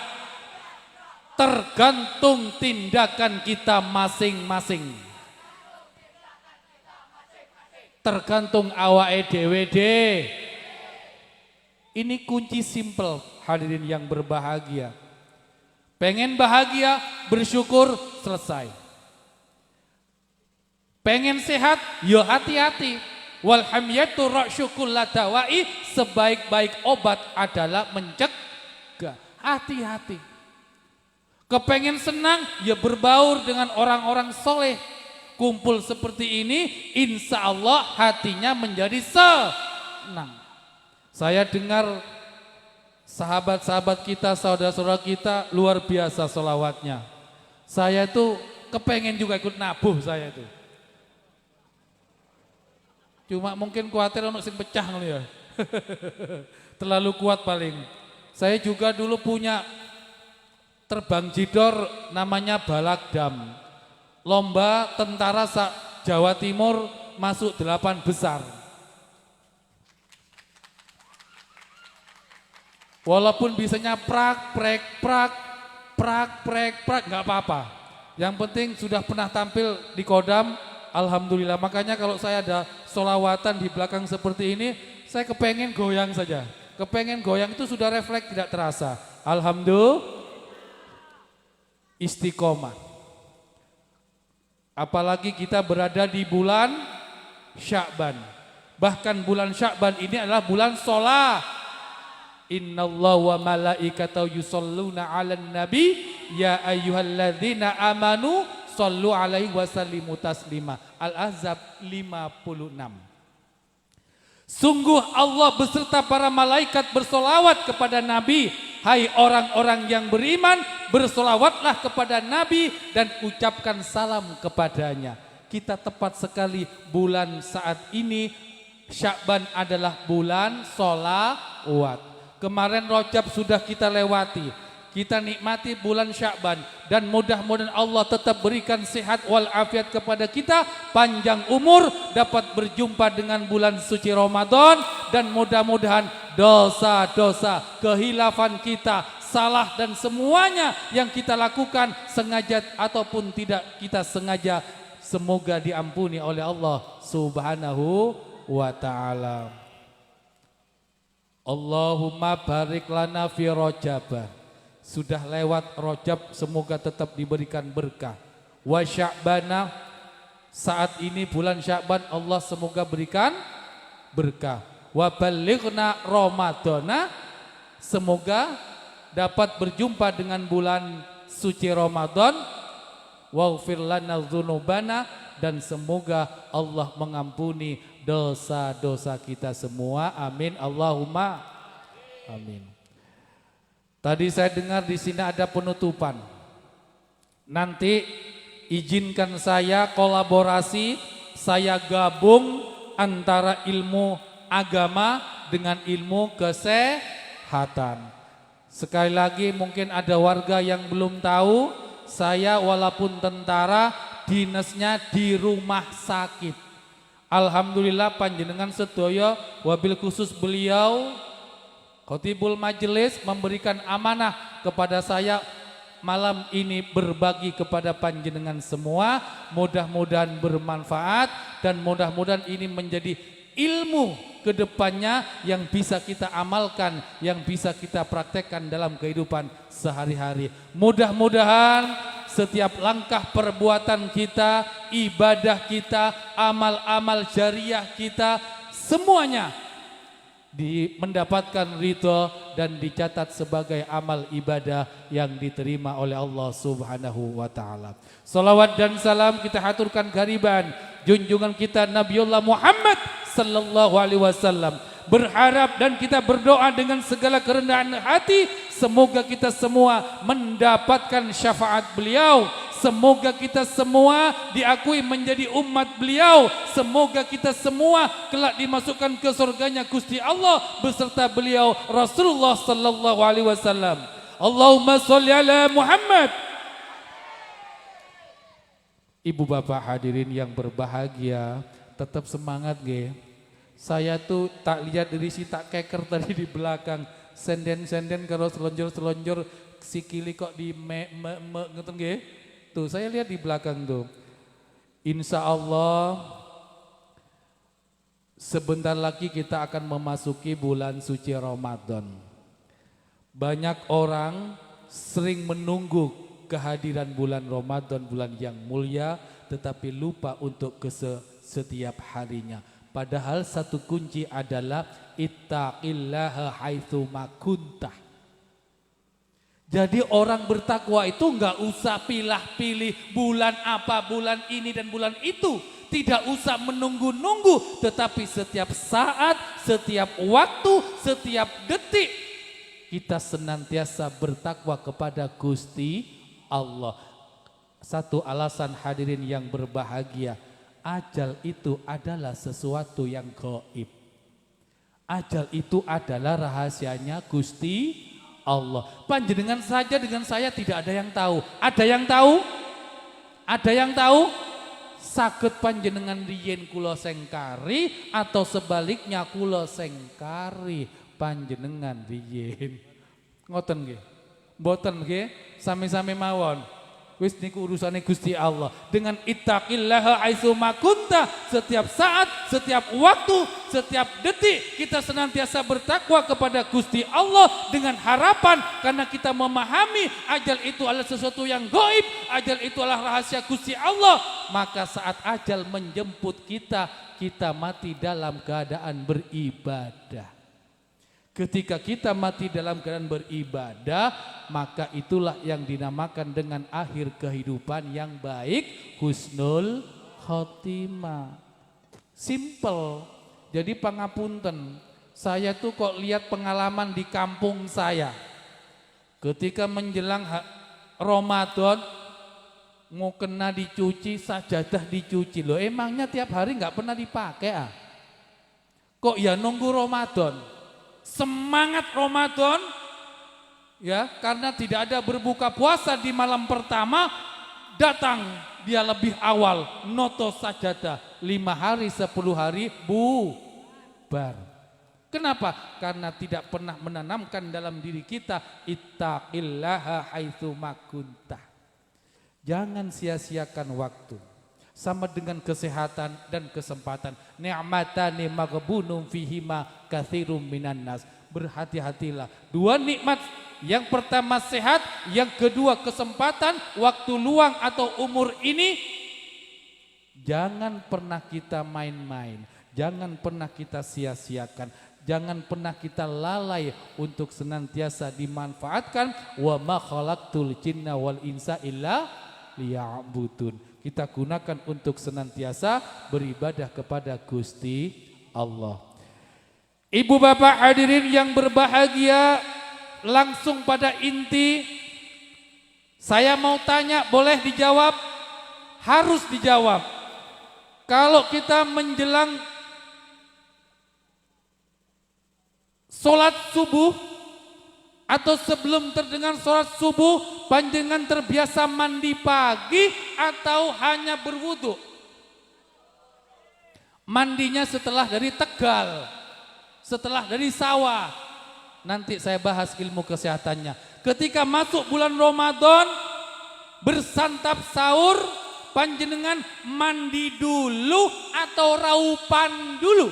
tergantung tindakan kita masing-masing. Tergantung awake dhewe deh. Ini kunci simple, hadirin yang berbahagia. Pengen bahagia, bersyukur, selesai. Pengen sehat, yo hati-hati. Walhamyatu ra'syukul ladawai, sebaik-baik obat adalah mencegah. Hati-hati. Kepengen senang, ya berbaur dengan orang-orang soleh. Kumpul seperti ini, insya Allah hatinya menjadi senang. Saya dengar sahabat-sahabat kita, saudara-saudara kita luar biasa sholawatnya. Saya itu kepengen juga ikut nabuh saya itu. Cuma mungkin khawatir untuk sing pecah ya. Terlalu kuat paling. Saya juga dulu punya terbang jidor namanya Balakdam. Lomba tentara Jawa Timur masuk 8 besar. Walaupun bisanya prak, nggak apa-apa. Yang penting sudah pernah tampil di Kodam, alhamdulillah. Makanya kalau saya ada sholawatan di belakang seperti ini, saya kepengen goyang saja. Kepengen goyang itu sudah refleks, tidak terasa. Alhamdulillah, istiqomah. Apalagi kita berada di bulan Sya'ban. Bahkan bulan Sya'ban ini adalah bulan sholat. Innallaha wa malaikatahu yusholluna 'alan nabi ya ayyuhalladzina amanu shollu 'alaihi wa sallimu taslima. Al-Ahzab 56. Sungguh Allah beserta para malaikat bersolawat kepada Nabi. Hai orang-orang yang beriman, bersolawatlah kepada Nabi dan ucapkan salam kepadanya. Kita tepat sekali bulan saat ini, Sya'ban adalah bulan sholawat. Kemarin Rajab sudah kita lewati. Kita nikmati bulan Sya'ban dan mudah-mudahan Allah tetap berikan sehat walafiat kepada kita, panjang umur, dapat berjumpa dengan bulan suci Ramadan dan mudah-mudahan dosa-dosa, kehilafan kita, salah dan semuanya yang kita lakukan sengaja ataupun tidak kita sengaja semoga diampuni oleh Allah Subhanahu wa taala. Allahumma barik lana fi Rajab. Sudah lewat Rajab, semoga tetap diberikan berkah. Wa Sya'bana, saat ini bulan Sya'ban Allah semoga berikan berkah. Wa balighna Ramadana, semoga dapat berjumpa dengan bulan suci Ramadan. Waghfir lana dzunubana, dan semoga Allah mengampuni dosa-dosa kita semua. Amin Allahumma amin. Tadi saya dengar di sini ada penutupan. Nanti izinkan saya kolaborasi, saya gabung antara ilmu agama dengan ilmu kesehatan. Sekali lagi mungkin ada warga yang belum tahu, saya walaupun tentara dinasnya di rumah sakit. Alhamdulillah panjenengan sedaya wabil khusus beliau Khotibul Majelis memberikan amanah kepada saya malam ini berbagi kepada panjenengan semua. Mudah-mudahan bermanfaat dan mudah-mudahan ini menjadi ilmu kedepannya yang bisa kita amalkan, yang bisa kita praktekkan dalam kehidupan sehari-hari. Mudah-mudahan setiap langkah perbuatan kita, ibadah kita, amal-amal jariah kita, semuanya mendapatkan ridho dan dicatat sebagai amal ibadah yang diterima oleh Allah Subhanahu wa taala. Salawat dan salam kita haturkan kehadiran junjungan kita Nabiullah Muhammad sallallahu alaihi wasallam. Berharap dan kita berdoa dengan segala kerendahan hati, semoga kita semua mendapatkan syafaat beliau. Semoga kita semua diakui menjadi umat beliau. Semoga kita semua kelak dimasukkan ke surganya Gusti Allah beserta beliau Rasulullah sallallahu alaihi wasallam. Allahumma sholli ala Muhammad. Ibu bapak hadirin yang berbahagia, tetap semangat nggih. Saya tuh tak lihat dari si tak keker tadi di belakang, senden-senden karo selonjor-selonjor sikili kok di ngeten nggih. Tuh saya lihat di belakang tuh. Insya Allah sebentar lagi kita akan memasuki bulan suci Ramadan. Banyak orang sering menunggu kehadiran bulan Ramadan, bulan yang mulia, tetapi lupa untuk setiap harinya. Padahal satu kunci adalah ittaqillaha haitsu ma kunta. Jadi orang bertakwa itu enggak usah pilih-pilih bulan apa, bulan ini dan bulan itu. Tidak usah menunggu-nunggu, tetapi setiap saat, setiap waktu, setiap detik kita senantiasa bertakwa kepada Gusti Allah. Satu alasan hadirin yang berbahagia, ajal itu adalah sesuatu yang gaib. Ajal itu adalah rahasianya Gusti Allah. Panjenengan saja dengan saya tidak ada yang tahu. Ada yang tahu? Ada yang tahu? Saged panjenengan riyen kula sengkari atau sebaliknya kula sengkari panjenengan riyen. Ngoten nggih. Mboten nggih, sami-sami mawon. Wis niku urusane Gusti Allah. Dengan ittaqillaha haitsu ma kunta, setiap saat, setiap waktu, setiap detik kita senantiasa bertakwa kepada Gusti Allah dengan harapan karena kita memahami ajal itu adalah sesuatu yang gaib, ajal itu adalah rahasia Gusti Allah. Maka saat ajal menjemput kita, kita mati dalam keadaan beribadah. Ketika kita mati dalam keadaan beribadah, maka itulah yang dinamakan dengan akhir kehidupan yang baik, husnul khotimah. Simple. Jadi pangapunten, saya tuh kok lihat pengalaman di kampung saya. Ketika menjelang Ramadan, mau kena dicuci, sajadah dicuci. Loh emangnya tiap hari nggak pernah dipakai ah? Kok ya nunggu Ramadan? Semangat Ramadan, ya karena tidak ada berbuka puasa di malam pertama, datang dia lebih awal, noto sajadah 5 hari 10 hari bubar. Kenapa? Karena tidak pernah menanamkan dalam diri kita ittaqillaha haitsu makunta. Jangan sia-siakan waktu. Sama dengan kesehatan dan kesempatan. Ni'matani maghbunun fihima katsirum minan nas. Berhati-hatilah. 2 nikmat. Yang pertama sehat, yang kedua kesempatan, waktu luang atau umur ini. Jangan pernah kita main-main. Jangan pernah kita sia-siakan. Jangan pernah kita lalai untuk senantiasa dimanfaatkan. Wa ma khalaqtul jinna wal insa illa liya'budun. Kita gunakan untuk senantiasa beribadah kepada Gusti Allah. Ibu bapak hadirin yang berbahagia, langsung pada inti. Saya mau tanya, boleh dijawab? Harus dijawab. Kalau kita menjelang sholat subuh atau sebelum terdengar sholat subuh, panjenengan terbiasa mandi pagi atau hanya berwudu? Mandinya setelah dari Tegal, setelah dari sawah. Nanti saya bahas ilmu kesehatannya. Ketika masuk bulan Ramadan, bersantap sahur, panjenengan mandi dulu atau raupan dulu?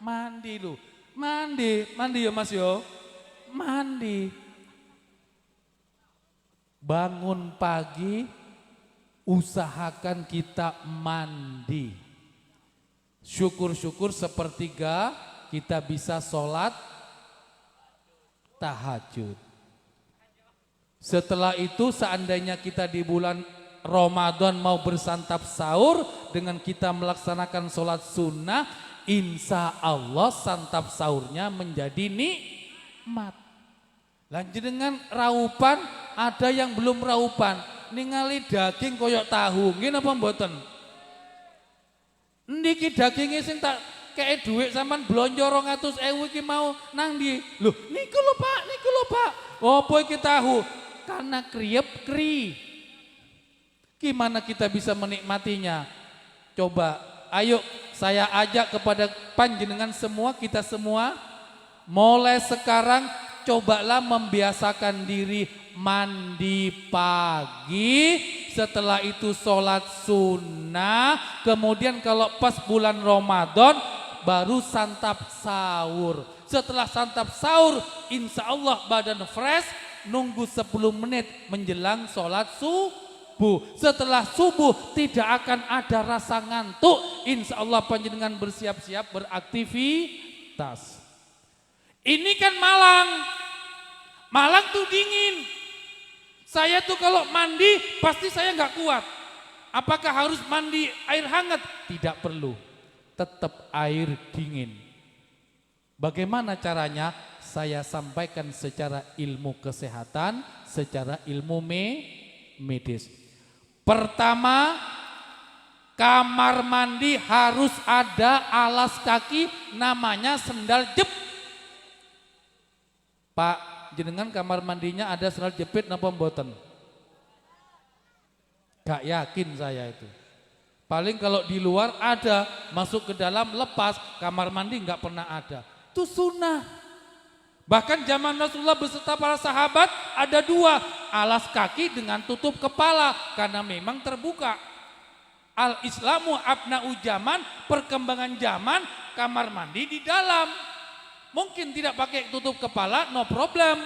Mandi lu, mandi ya mas yo, mandi. Bangun pagi, usahakan kita mandi. Syukur-syukur sepertiga kita bisa sholat tahajud. Setelah itu seandainya kita di bulan Ramadan mau bersantap sahur dengan kita melaksanakan sholat sunnah, insya Allah santap sahurnya menjadi nikmat. Lanjut dengan raupan, ada yang belum raupan, ningali daging koyok tahu, gini apa mboten? Niki dagingnya sing tak kayak duit sampean blonjo 200.000 iki mau nang ndi? Loh, niku lho Pak. Opo iki tahu? Karena kriep-kri. Gimana kita bisa menikmatinya? Coba, ayo saya ajak kepada panjenengan semua, kita semua, mulai sekarang cobalah membiasakan diri mandi pagi, setelah itu sholat sunnah, kemudian kalau pas bulan Ramadan baru santap sahur. Setelah santap sahur, insya Allah badan fresh, nunggu 10 menit menjelang sholat subuh. Setelah subuh tidak akan ada rasa ngantuk. Insya Allah panjenengan bersiap-siap beraktivitas. Ini kan Malang tuh dingin. Saya tuh kalau mandi pasti saya nggak kuat. Apakah harus mandi air hangat? Tidak perlu. Tetap air dingin. Bagaimana caranya? Saya sampaikan secara ilmu kesehatan, secara ilmu medis. Pertama, kamar mandi harus ada alas kaki namanya sendal jepit. Pak, jenengan kamar mandinya ada sendal jepit napa mboten? Gak yakin saya itu. Paling kalau di luar ada, masuk ke dalam lepas, kamar mandi nggak pernah ada. Itu sunnah. Bahkan zaman Rasulullah beserta para sahabat ada 2, alas kaki dengan tutup kepala karena memang terbuka. Al-Islamu abna'u zaman, perkembangan zaman, kamar mandi di dalam. Mungkin tidak pakai tutup kepala, no problem.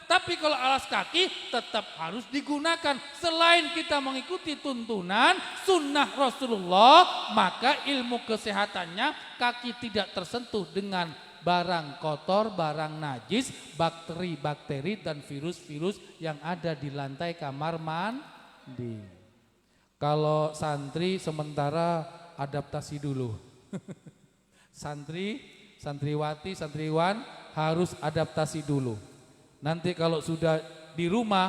Tapi kalau alas kaki tetap harus digunakan. Selain kita mengikuti tuntunan sunnah Rasulullah, maka ilmu kesehatannya kaki tidak tersentuh dengan barang kotor, barang najis, bakteri-bakteri dan virus-virus yang ada di lantai kamar mandi. Kalau santri sementara adaptasi dulu. Santriwati, santriwan harus adaptasi dulu. Nanti kalau sudah di rumah,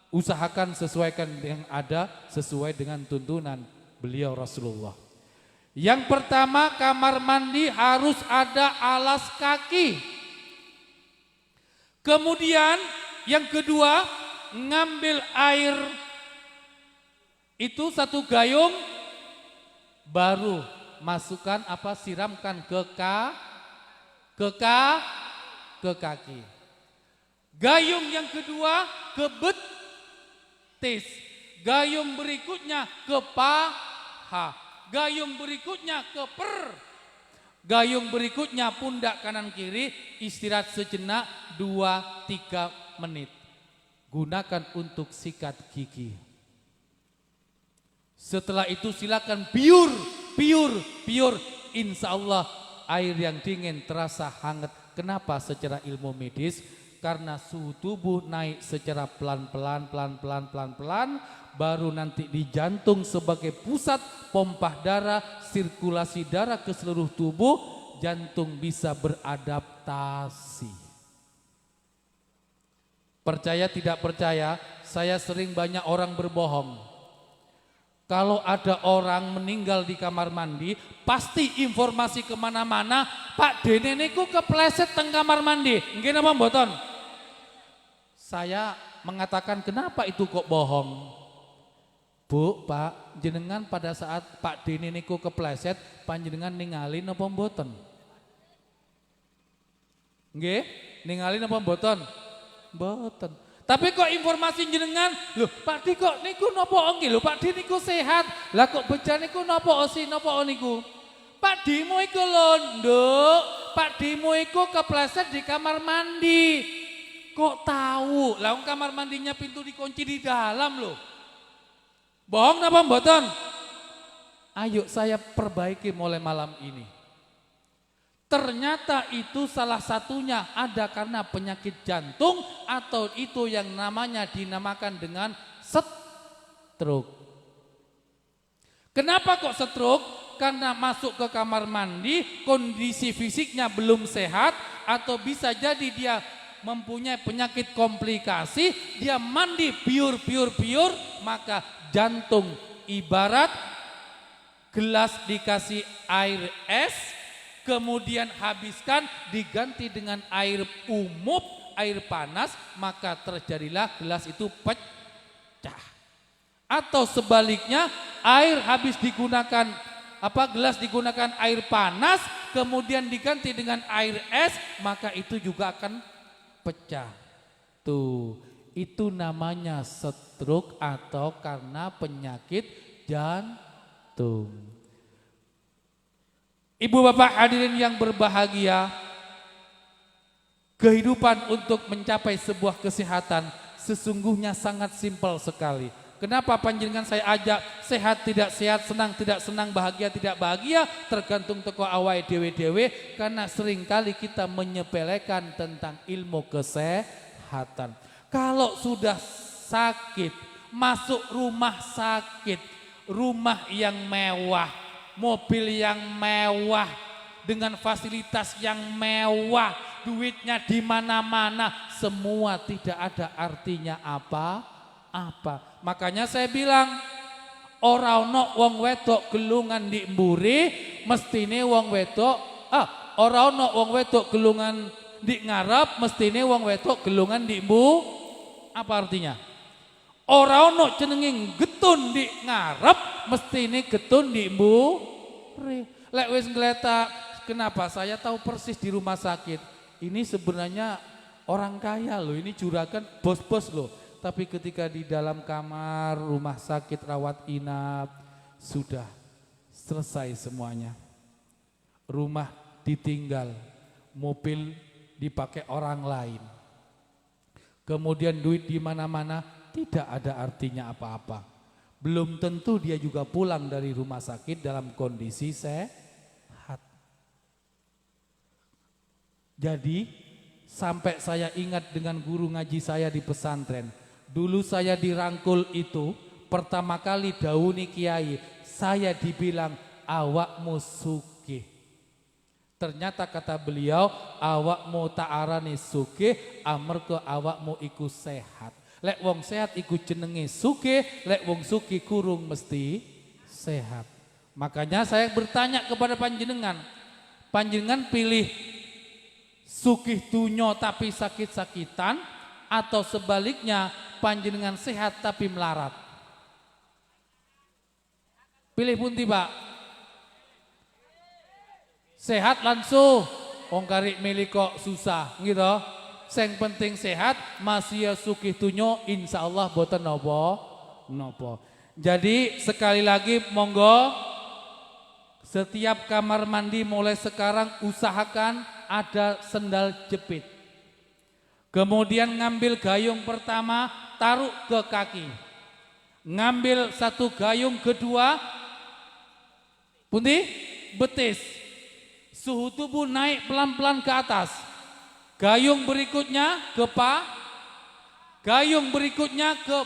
usahakan sesuaikan yang ada sesuai dengan tuntunan beliau Rasulullah. Yang pertama, kamar mandi harus ada alas kaki. Kemudian yang kedua, ngambil air itu 1 gayung, baru masukkan siramkan ke kaki. Gayung yang kedua ke betis. Gayung berikutnya ke paha. Gayung berikutnya ke gayung berikutnya pundak kanan kiri, istirahat sejenak 2-3 menit. Gunakan untuk sikat gigi. Setelah itu silakan biur. Insya Allah air yang dingin terasa hangat. Kenapa secara ilmu medis? Karena suhu tubuh naik secara pelan-pelan, baru nanti di jantung sebagai pusat pompa darah, sirkulasi darah ke seluruh tubuh, jantung bisa beradaptasi. Percaya tidak percaya, saya sering banyak orang berbohong. Kalau ada orang meninggal di kamar mandi, pasti informasi kemana-mana, Pak Dene niku kepleset teng kamar mandi. Nggih napa mboten? Saya mengatakan kenapa itu kok bohong? Bu, Pak, jenengan pada saat Pak Dene niku kepleset, panjenengan ningali napa mboten? Nggih, ningali napa mboten? Mboten. Tapi kok informasi jenengan, loh Pak Di kok niku napa nggih lho, Pak Di niku sehat. Lah kok bejan niku napa niku? Pak Dimu iku lho, Nduk. Pak Dimu iku kepleset di kamar mandi. Kok tahu? Lah kamar mandinya pintu dikunci di dalam loh. Bohong napa mboten? Ayo saya perbaiki mulai malam ini. Ternyata itu salah satunya ada karena penyakit jantung atau itu yang dinamakan dengan stroke. Kenapa kok stroke? Karena masuk ke kamar mandi, kondisi fisiknya belum sehat atau bisa jadi dia mempunyai penyakit komplikasi, dia mandi piur, maka jantung ibarat gelas dikasih air es, kemudian habiskan diganti dengan air umup, air panas, maka terjadilah gelas itu pecah. Atau sebaliknya, air habis digunakan gelas digunakan air panas, kemudian diganti dengan air es, maka itu juga akan pecah. Tuh, itu namanya stroke atau karena penyakit jantung. Ibu bapak hadirin yang berbahagia, kehidupan untuk mencapai sebuah kesehatan sesungguhnya sangat simpel sekali. Kenapa panjenengan saya ajak sehat tidak sehat, senang tidak senang, bahagia tidak bahagia, tergantung teko awake dewe-dewe, karena seringkali kita menyepelekan tentang ilmu kesehatan. Kalau sudah sakit, masuk rumah sakit, rumah yang mewah, mobil yang mewah, dengan fasilitas yang mewah, duitnya di mana-mana, semua tidak ada artinya apa. Makanya saya bilang, ora ono wong wedok gelungan di mburi, mestine wong wedok ora ono wong wedok gelungan di ngarep, mestine wong wedok gelungan di mbu. Apa artinya? Ora ono jenenge getun di ngarep, mestine getun di mburi. Lek wis ngletak, kenapa saya tahu persis di rumah sakit. Ini sebenarnya orang kaya loh, ini juragan bos-bos loh. Tapi ketika di dalam kamar rumah sakit rawat inap, sudah selesai semuanya. Rumah ditinggal, mobil dipakai orang lain. kemudian duit di mana-mana, tidak ada artinya apa-apa. Belum tentu dia juga pulang dari rumah sakit dalam kondisi sehat. Jadi sampai saya ingat dengan guru ngaji saya di pesantren. Dulu saya dirangkul itu, pertama kali dauni kiai, saya dibilang awakmu sugih. Ternyata kata beliau, awakmu ta'arani sugih, amarga awakmu iku sehat. Lek wong sehat iku jenenge sugih, lek wong sugih kurung mesti sehat. Makanya saya bertanya kepada panjenengan, panjenengan pilih sugih dunyo tapi sakit-sakitan, atau sebaliknya panjenengan sehat tapi melarat? Pilih pundi Pak? Sehat langsung, wong kari milih kok susah gitu. Sing penting sehat, masih sugih dunyo insyaallah boten nopo. Jadi sekali lagi monggo setiap kamar mandi mulai sekarang usahakan ada sendal jepit. Kemudian ngambil gayung pertama, taruh ke kaki. Ngambil satu gayung kedua, pundi? Betis. Suhu tubuh naik pelan-pelan ke atas. Gayung berikutnya ke gayung berikutnya ke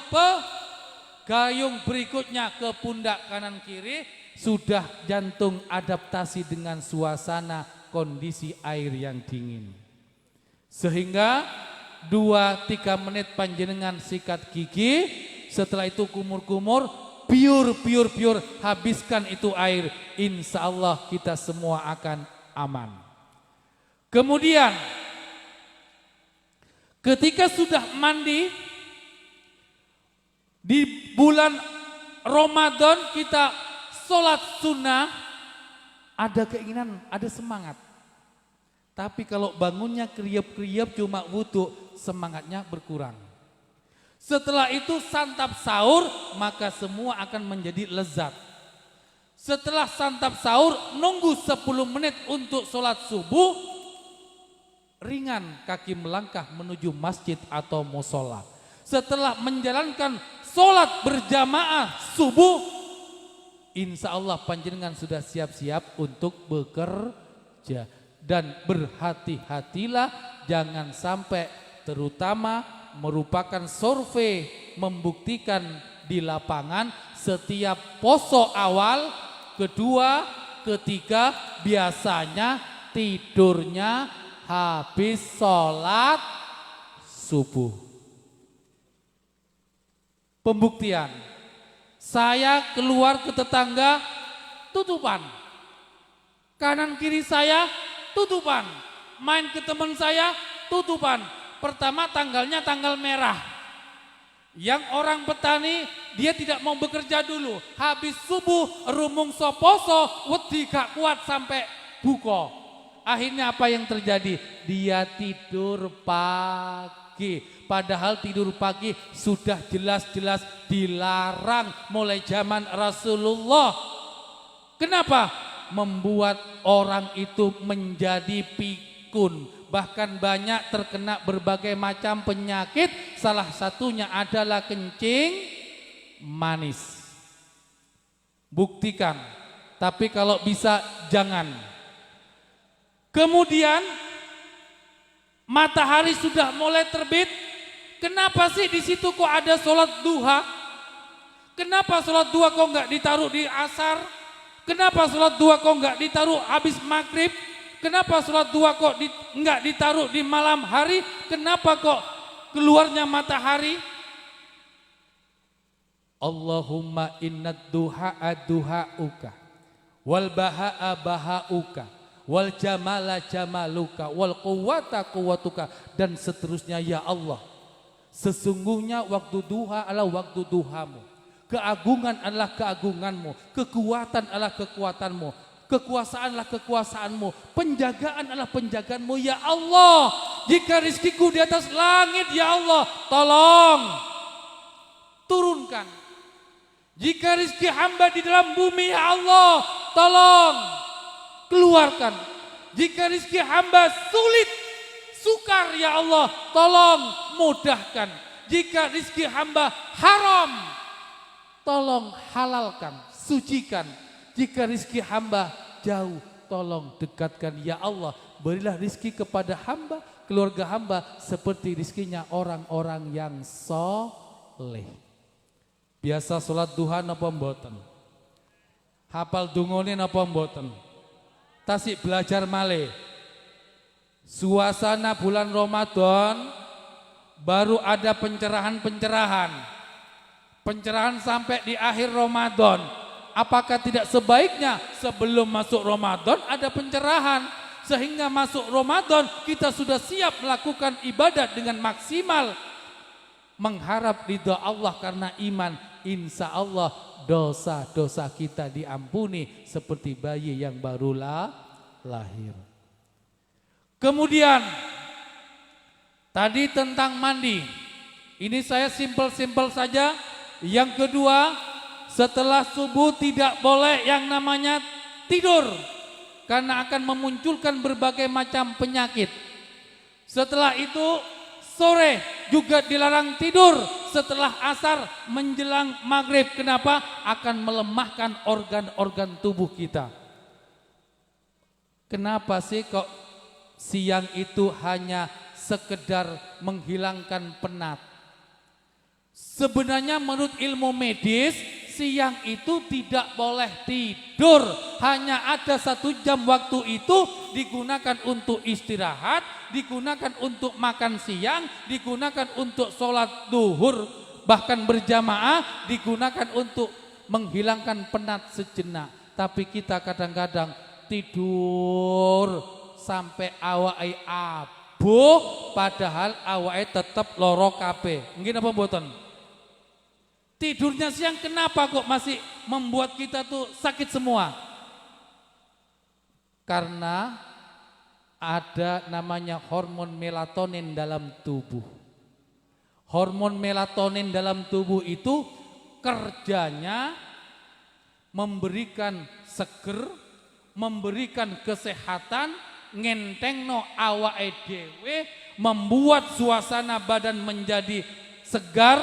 gayung berikutnya ke pundak kanan kiri. Sudah jantung adaptasi dengan suasana kondisi air yang dingin. Sehingga 2-3 menit panjenengan sikat gigi. Setelah itu kumur-kumur, pure, habiskan itu air. Insya Allah kita semua akan aman. Kemudian ketika sudah mandi di bulan Ramadan kita sholat sunnah, ada keinginan, ada semangat. Tapi kalau bangunnya kriep-kriep cuma wudhu, semangatnya berkurang. Setelah itu santap sahur, maka semua akan menjadi lezat. Setelah santap sahur, nunggu 10 menit untuk sholat subuh, ringan kaki melangkah menuju masjid atau musola. Setelah menjalankan sholat berjamaah subuh, insya Allah panjenengan sudah siap-siap untuk bekerja. Dan berhati-hatilah jangan sampai, terutama merupakan survei membuktikan di lapangan, setiap poso awal, kedua, ketiga biasanya tidurnya habis sholat subuh. Pembuktian, saya keluar ke tetangga tutupan, kanan kiri saya tutupan, main ke teman saya tutupan. Pertama tanggalnya tanggal merah. Yang orang petani dia tidak mau bekerja dulu. Habis subuh rumungso poso, wedi gak kuat sampai buko. Akhirnya apa yang terjadi? Dia tidur pagi. Padahal tidur pagi sudah jelas-jelas dilarang mulai zaman Rasulullah. Kenapa? Membuat orang itu menjadi pikun. Bahkan banyak terkena berbagai macam penyakit. Salah satunya adalah kencing manis. Buktikan. Tapi kalau bisa jangan. Kemudian matahari sudah mulai terbit. Kenapa sih di situ kok ada sholat duha? Kenapa sholat duha kok nggak ditaruh di asar? Kenapa sholat duha kok nggak ditaruh habis maghrib? Kenapa sholat duha kok nggak ditaruh di malam hari? Kenapa kok keluarnya matahari? Allahumma innad duha'a duha'uka wal baha'a baha'uka wal jamala jamaluka wal quwwata quwwatuka, dan seterusnya. Ya Allah, sesungguhnya waktu duha adalah waktu duhamu, keagungan adalah keagunganmu, kekuatan adalah kekuatanmu, kekuasaan adalah kekuasaanmu, penjagaan adalah penjagaanmu. Ya Allah, jika rizkiku di atas langit, ya Allah tolong turunkan. Jika rizki hamba di dalam bumi, ya Allah tolong keluarkan. Jika rizki hamba sulit, sukar, ya Allah tolong mudahkan. Jika rizki hamba haram, tolong halalkan, sucikan. Jika rizki hamba jauh, tolong dekatkan. Ya Allah, berilah rizki kepada hamba, keluarga hamba seperti rizkinya orang-orang yang soleh. Biasa sholat duha napa mboten? Hafal dungone napa mboten? Tasik belajar malih. Suasana bulan Ramadan baru ada pencerahan-pencerahan. Pencerahan sampai di akhir Ramadan. Apakah tidak sebaiknya sebelum masuk Ramadan ada pencerahan? Sehingga masuk Ramadan kita sudah siap melakukan ibadat dengan maksimal. Mengharap ridha Allah karena iman. Insya Allah dosa-dosa kita diampuni seperti bayi yang barulah lahir. Kemudian tadi tentang mandi. Ini saya simpel-simpel saja. Yang kedua, setelah subuh tidak boleh yang namanya tidur, karena akan memunculkan berbagai macam penyakit. Setelah itu sore juga dilarang tidur setelah asar menjelang maghrib. Kenapa? Akan melemahkan organ-organ tubuh kita. Kenapa sih kok siang itu hanya sekedar menghilangkan penat? Sebenarnya menurut ilmu medis, siang itu tidak boleh tidur. Hanya ada 1 jam waktu itu digunakan untuk istirahat, digunakan untuk makan siang, digunakan untuk sholat duhur, bahkan berjamaah, digunakan untuk menghilangkan penat sejenak. Tapi kita kadang-kadang tidur sampai awake abuh, padahal awake tetap loro kabeh. Nggih napa mboten? Tidurnya siang kenapa kok masih membuat kita tuh sakit semua? Karena ada namanya hormon melatonin dalam tubuh. Hormon melatonin dalam tubuh itu kerjanya memberikan seger, memberikan kesehatan, ngentengno awake dhewe, membuat suasana badan menjadi segar.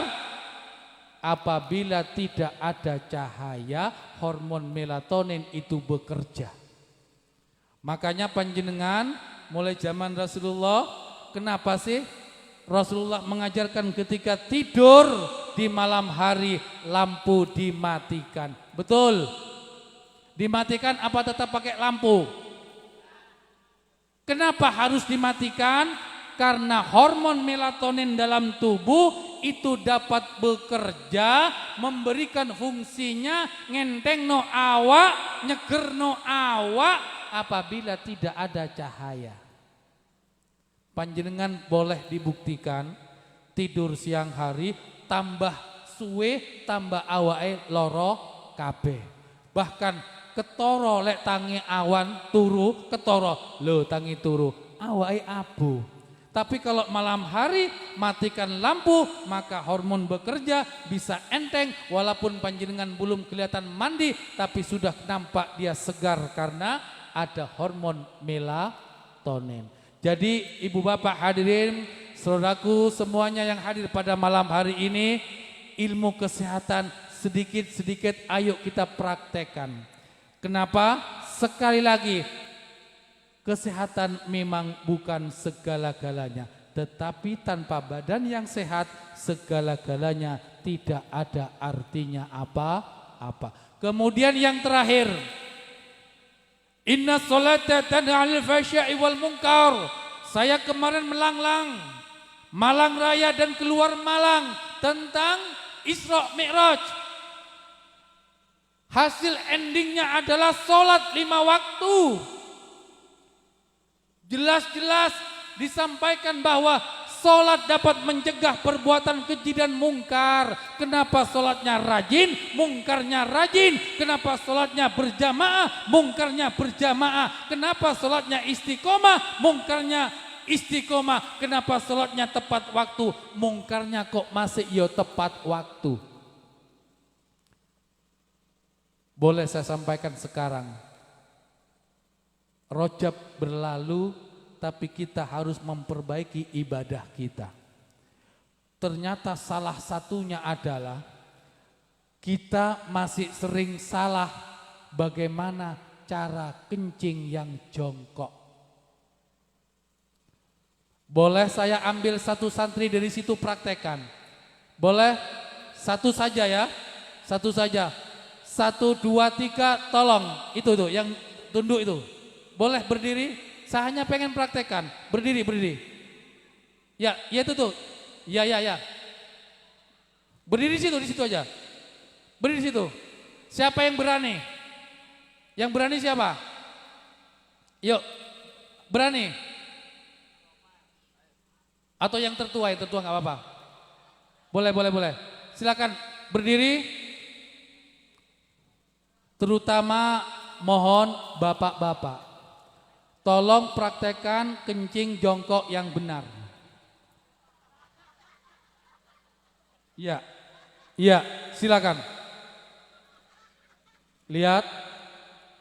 Apabila tidak ada cahaya, hormon melatonin itu bekerja. Makanya panjenengan mulai zaman Rasulullah, kenapa sih Rasulullah mengajarkan ketika tidur di malam hari lampu dimatikan? Betul. Dimatikan apa tetap pakai lampu? Kenapa harus dimatikan? Karena hormon melatonin dalam tubuh itu dapat bekerja, memberikan fungsinya ngentengno awak, nyegerno awak apabila tidak ada cahaya. Panjenengan boleh dibuktikan tidur siang hari tambah suwe, tambah awake loro kabeh. Bahkan ketoro lek tangi awan turu, ketoro lho tangi turu, awake abu. Tapi kalau malam hari matikan lampu, maka hormon bekerja, bisa enteng walaupun panjenengan belum kelihatan mandi, tapi sudah nampak dia segar karena ada hormon melatonin. Jadi ibu bapak hadirin, saudaraku semuanya yang hadir pada malam hari ini, ilmu kesehatan sedikit-sedikit ayo kita praktekkan. Kenapa? Sekali lagi, kesehatan memang bukan segala-galanya, tetapi tanpa badan yang sehat, segala-galanya tidak ada artinya apa-apa. Kemudian yang terakhir, inna sholata tanha 'anil fahsya'i wal munkar. Saya kemarin melanglang Malang Raya dan keluar Malang tentang Isra Mi'raj. Hasil endingnya adalah sholat 5 waktu. Jelas-jelas disampaikan bahwa sholat dapat mencegah perbuatan keji dan mungkar. Kenapa sholatnya rajin, mungkarnya rajin? Kenapa sholatnya berjamaah, mungkarnya berjamaah? Kenapa sholatnya istiqomah, mungkarnya istiqomah? Kenapa sholatnya tepat waktu, mungkarnya kok masih tepat waktu? Boleh saya sampaikan sekarang. Rajab berlalu, tapi kita harus memperbaiki ibadah kita. ternyata salah satunya adalah kita masih sering salah bagaimana cara kencing yang jongkok. Boleh saya ambil satu santri dari situ praktekan? Boleh? Satu saja ya, satu saja. 1, 2, 3, tolong. Itu tuh yang tunduk itu. Boleh berdiri? Saya hanya pengen praktekan. Berdiri, berdiri. Ya, ya itu tuh. Ya, ya, ya. Berdiri di situ aja. Berdiri di situ. Siapa yang berani? Yang berani siapa? Yuk, berani. Atau yang tertua nggak apa-apa. Boleh, boleh, boleh. Silakan berdiri. Terutama mohon bapak-bapak, tolong praktekkan kencing jongkok yang benar. Ya, iya, silakan. Lihat,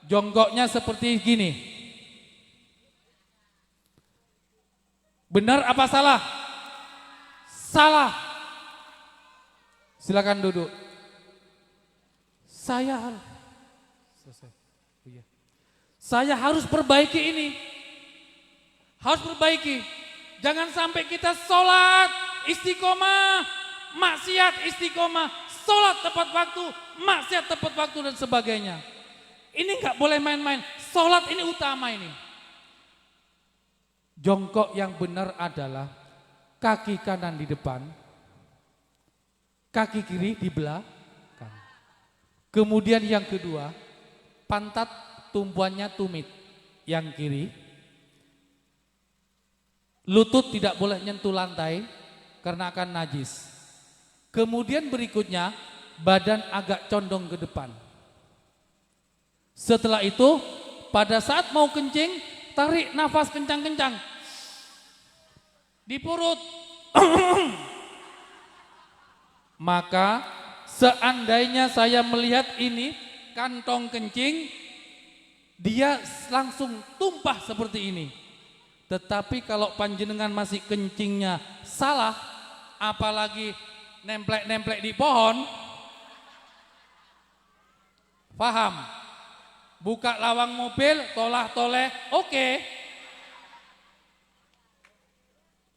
jongkoknya seperti gini. Benar apa salah? Salah. Silakan duduk. Saya harus perbaiki ini. Harus perbaiki. Jangan sampai kita sholat istiqomah, maksiat istiqomah, sholat tepat waktu, maksiat tepat waktu dan sebagainya. Ini nggak boleh main-main. Sholat ini utama ini. Jongkok yang benar adalah kaki kanan di depan, kaki kiri di belakang. Kemudian yang kedua, pantat tumpuannya tumit yang kiri. Lutut tidak boleh nyentuh lantai karena akan najis. Kemudian berikutnya, badan agak condong ke depan. Setelah itu, pada saat mau kencing, tarik nafas kencang-kencang di perut. Maka seandainya saya melihat ini kantong kencing, dia langsung tumpah seperti ini. Tetapi kalau panjenengan masih kencingnya salah, apalagi nemplek-nemplek di pohon, paham? Buka lawang mobil, tolah-toleh, oke.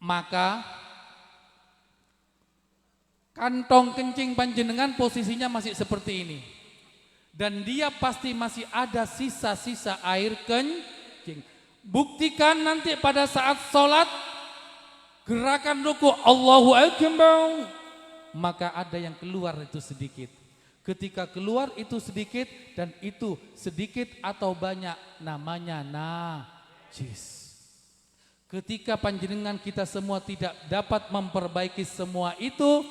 Maka kantong kencing panjenengan posisinya masih seperti ini. Dan dia pasti masih ada sisa-sisa air kencing. Buktikan nanti pada saat sholat, gerakan ruku Allahu Akbar, maka ada yang keluar itu sedikit. Ketika keluar itu sedikit, dan itu sedikit atau banyak namanya najis. Ketika panjenengan kita semua tidak dapat memperbaiki semua itu,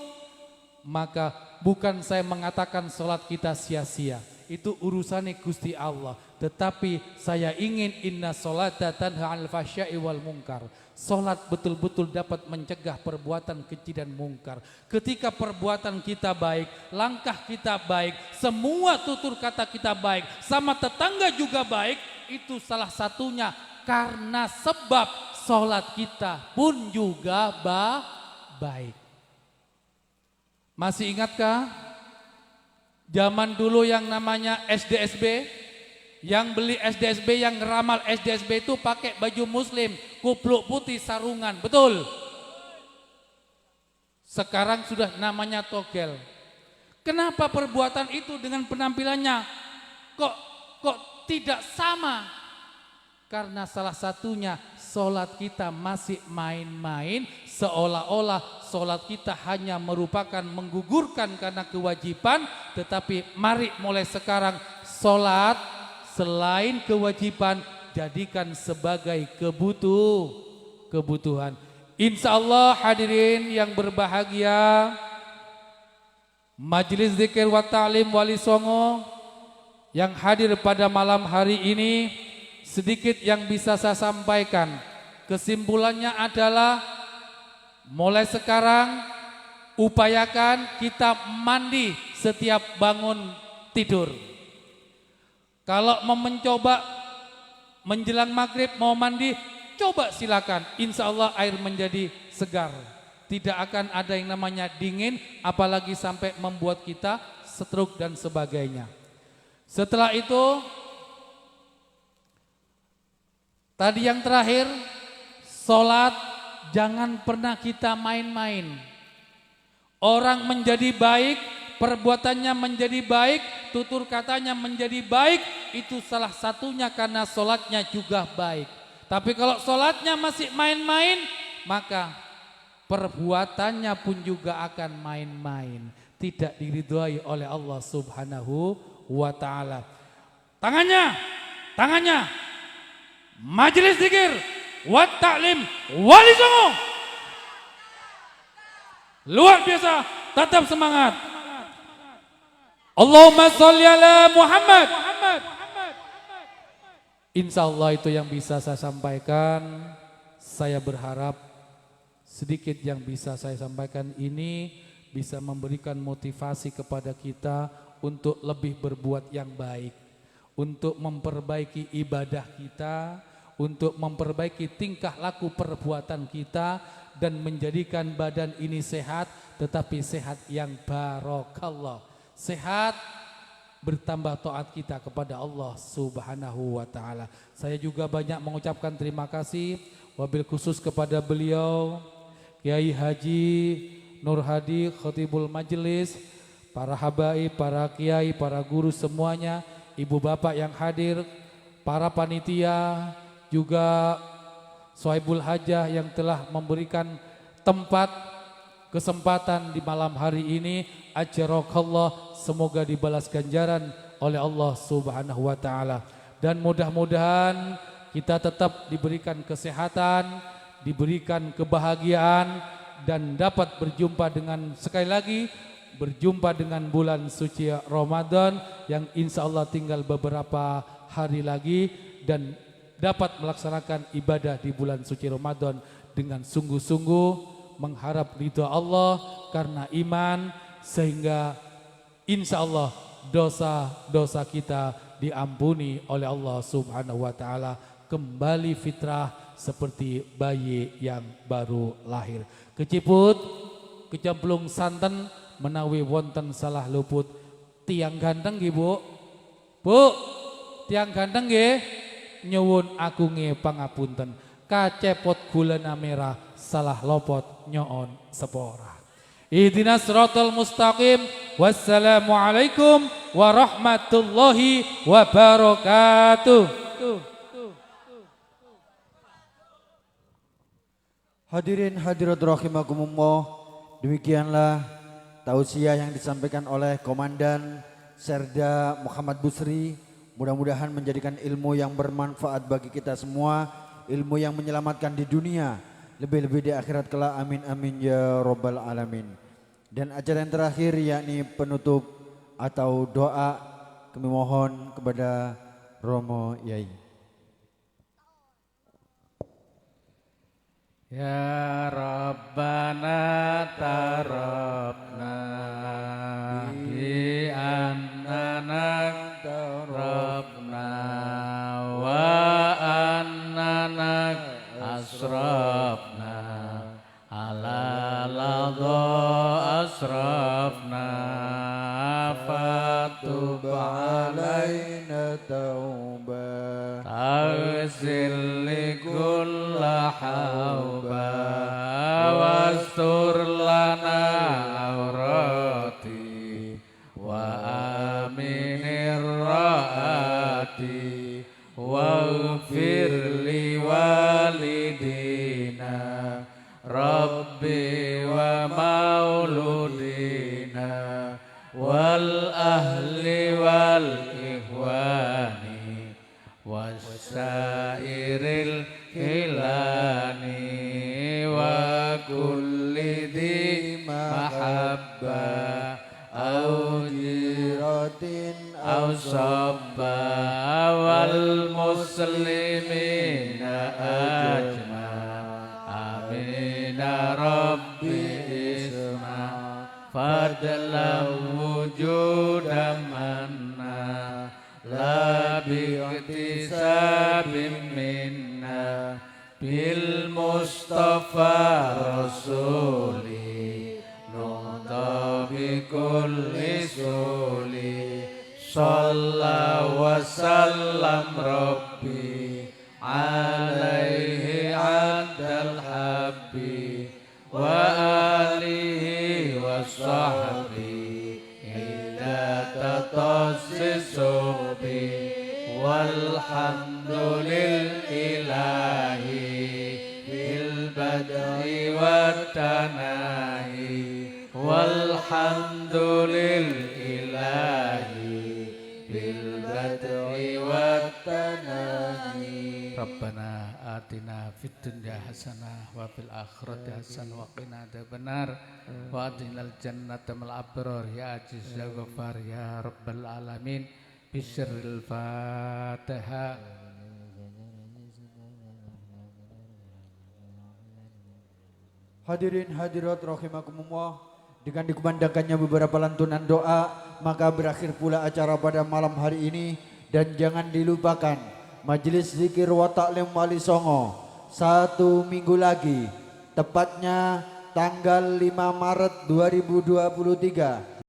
maka bukan saya mengatakan sholat kita sia-sia. Itu urusannya Gusti Allah. Tetapi saya ingin inna sholata tanha 'anil fahsya'i wal munkar. Sholat betul-betul dapat mencegah perbuatan keji dan mungkar. Ketika perbuatan kita baik, langkah kita baik, semua tutur kata kita baik, sama tetangga juga baik, itu salah satunya karena sebab sholat kita pun juga baik. Masih ingatkah zaman dulu yang namanya SDSB? Yang beli SDSB, yang ngeramal SDSB itu pakai baju muslim, kupluk putih, sarungan, betul? Sekarang sudah namanya togel. Kenapa perbuatan itu dengan penampilannya kok tidak sama? Karena salah satunya sholat kita masih main-main, seolah-olah sholat kita hanya merupakan menggugurkan karena kewajiban. Tetapi mari mulai sekarang sholat selain kewajiban jadikan sebagai kebutuhan. Insya Allah hadirin yang berbahagia, Majelis Zikir wa Ta'lim Wali Songo yang hadir pada malam hari ini, sedikit yang bisa saya sampaikan. Kesimpulannya adalah mulai sekarang upayakan kita mandi setiap bangun tidur. Kalau mau mencoba menjelang maghrib mau mandi, coba silakan. Insya Allah air menjadi segar. Tidak akan ada yang namanya dingin, apalagi sampai membuat kita stroke dan sebagainya. Setelah itu, tadi yang terakhir, sholat jangan pernah kita main-main. Orang menjadi baik, perbuatannya menjadi baik, tutur katanya menjadi baik, itu salah satunya karena sholatnya juga baik. Tapi kalau sholatnya masih main-main, maka perbuatannya pun juga akan main-main. Tidak diridhoi oleh Allah Subhanahu wa ta'ala. Tangannya, majelis zikir, wa ta'lim, wali songo. Luar biasa, tetap semangat. Allahumma sholli ala Muhammad. Insya Allah itu yang bisa saya sampaikan. Saya berharap sedikit yang bisa saya sampaikan ini bisa memberikan motivasi kepada kita untuk lebih berbuat yang baik, untuk memperbaiki ibadah kita, untuk memperbaiki tingkah laku perbuatan kita, dan menjadikan badan ini sehat, tetapi sehat yang barokallah. Sehat bertambah taat kita kepada Allah Subhanahu wa ta'ala. Saya juga banyak mengucapkan terima kasih wabil khusus kepada beliau Kiai Haji Nur Hadi Khatibul Majelis, para habaib, para kiai, para guru semuanya, ibu bapak yang hadir, para panitia, juga Sohaibul Hajah yang telah memberikan tempat, kesempatan di malam hari ini. Ajarakallah, semoga dibalas ganjaran oleh Allah Subhanahu wa ta'ala. Dan mudah-mudahan kita tetap diberikan kesehatan, diberikan kebahagiaan, dan dapat berjumpa dengan, sekali lagi, berjumpa dengan bulan suci Ramadan yang insya Allah tinggal beberapa hari lagi, dan dapat melaksanakan ibadah di bulan suci Ramadan dengan sungguh-sungguh mengharap ridha Allah karena iman, sehingga insya Allah dosa-dosa kita diampuni oleh Allah Subhanahu wa ta'ala, kembali fitrah seperti bayi yang baru lahir. Keciput, kecemplung santen menawi wonten salah luput. Tiang ganteng nggih Bu? Bu, tiang ganteng nggih? Nyuwun agunge pangapunten. Kacepot gulana merah, salah lopot nyoon sepora. Ihdinas siratal mustaqim. Wassalamualaikum warahmatullahi wabarakatuh. Hadirin hadirat rahimakumullah, demikianlah tausiah yang disampaikan oleh Komandan Serda Muhammad Busri. Mudah-mudahan menjadikan ilmu yang bermanfaat bagi kita semua, ilmu yang menyelamatkan di dunia, lebih-lebih di akhirat kelak. Amin amin ya rabbal alamin. Dan acara yang terakhir yakni penutup atau doa, kami mohon kepada Romo Yai. Ya Rabbana tarabna bi annana tarabna wa annana asrafna ala ladha asrafna fatub alaina tauba taghsil likulla hauba wastur lana aurati wa aminir raati waghfir li walidina rabbi wa mauludina wal ahli wal ikhwani wasairil hilani wa kulli di mahabba au jiratin au sabba wal muslimina ajma amin rabbi isma fadlam wujudan manna la bi'tisabim minna bil mustafa rasuli Shalla wa sallam Rabbi alaihi adal habbi wa alihi wa sahbihi inda tatassisubi walhamdulil ilahi bil badri wat tanahi walhamdulil ilahi bil badri wat tanahi. Rabbana atina fid dunya hasanah wa fil akhirati hasanah wa qina adzabannar wa adkhilnal jannata mal abrar ya aziz ya ghafar ya rabbal alamin. Bismillahil Fatihah. Hadirin hadirat rahimakumullah, dengan dikumandangkannya beberapa lantunan doa, maka berakhir pula acara pada malam hari ini. Dan jangan dilupakan Majelis Zikir wa Ta'lim Wali Songo 1 minggu lagi, tepatnya tanggal 5 Maret 2023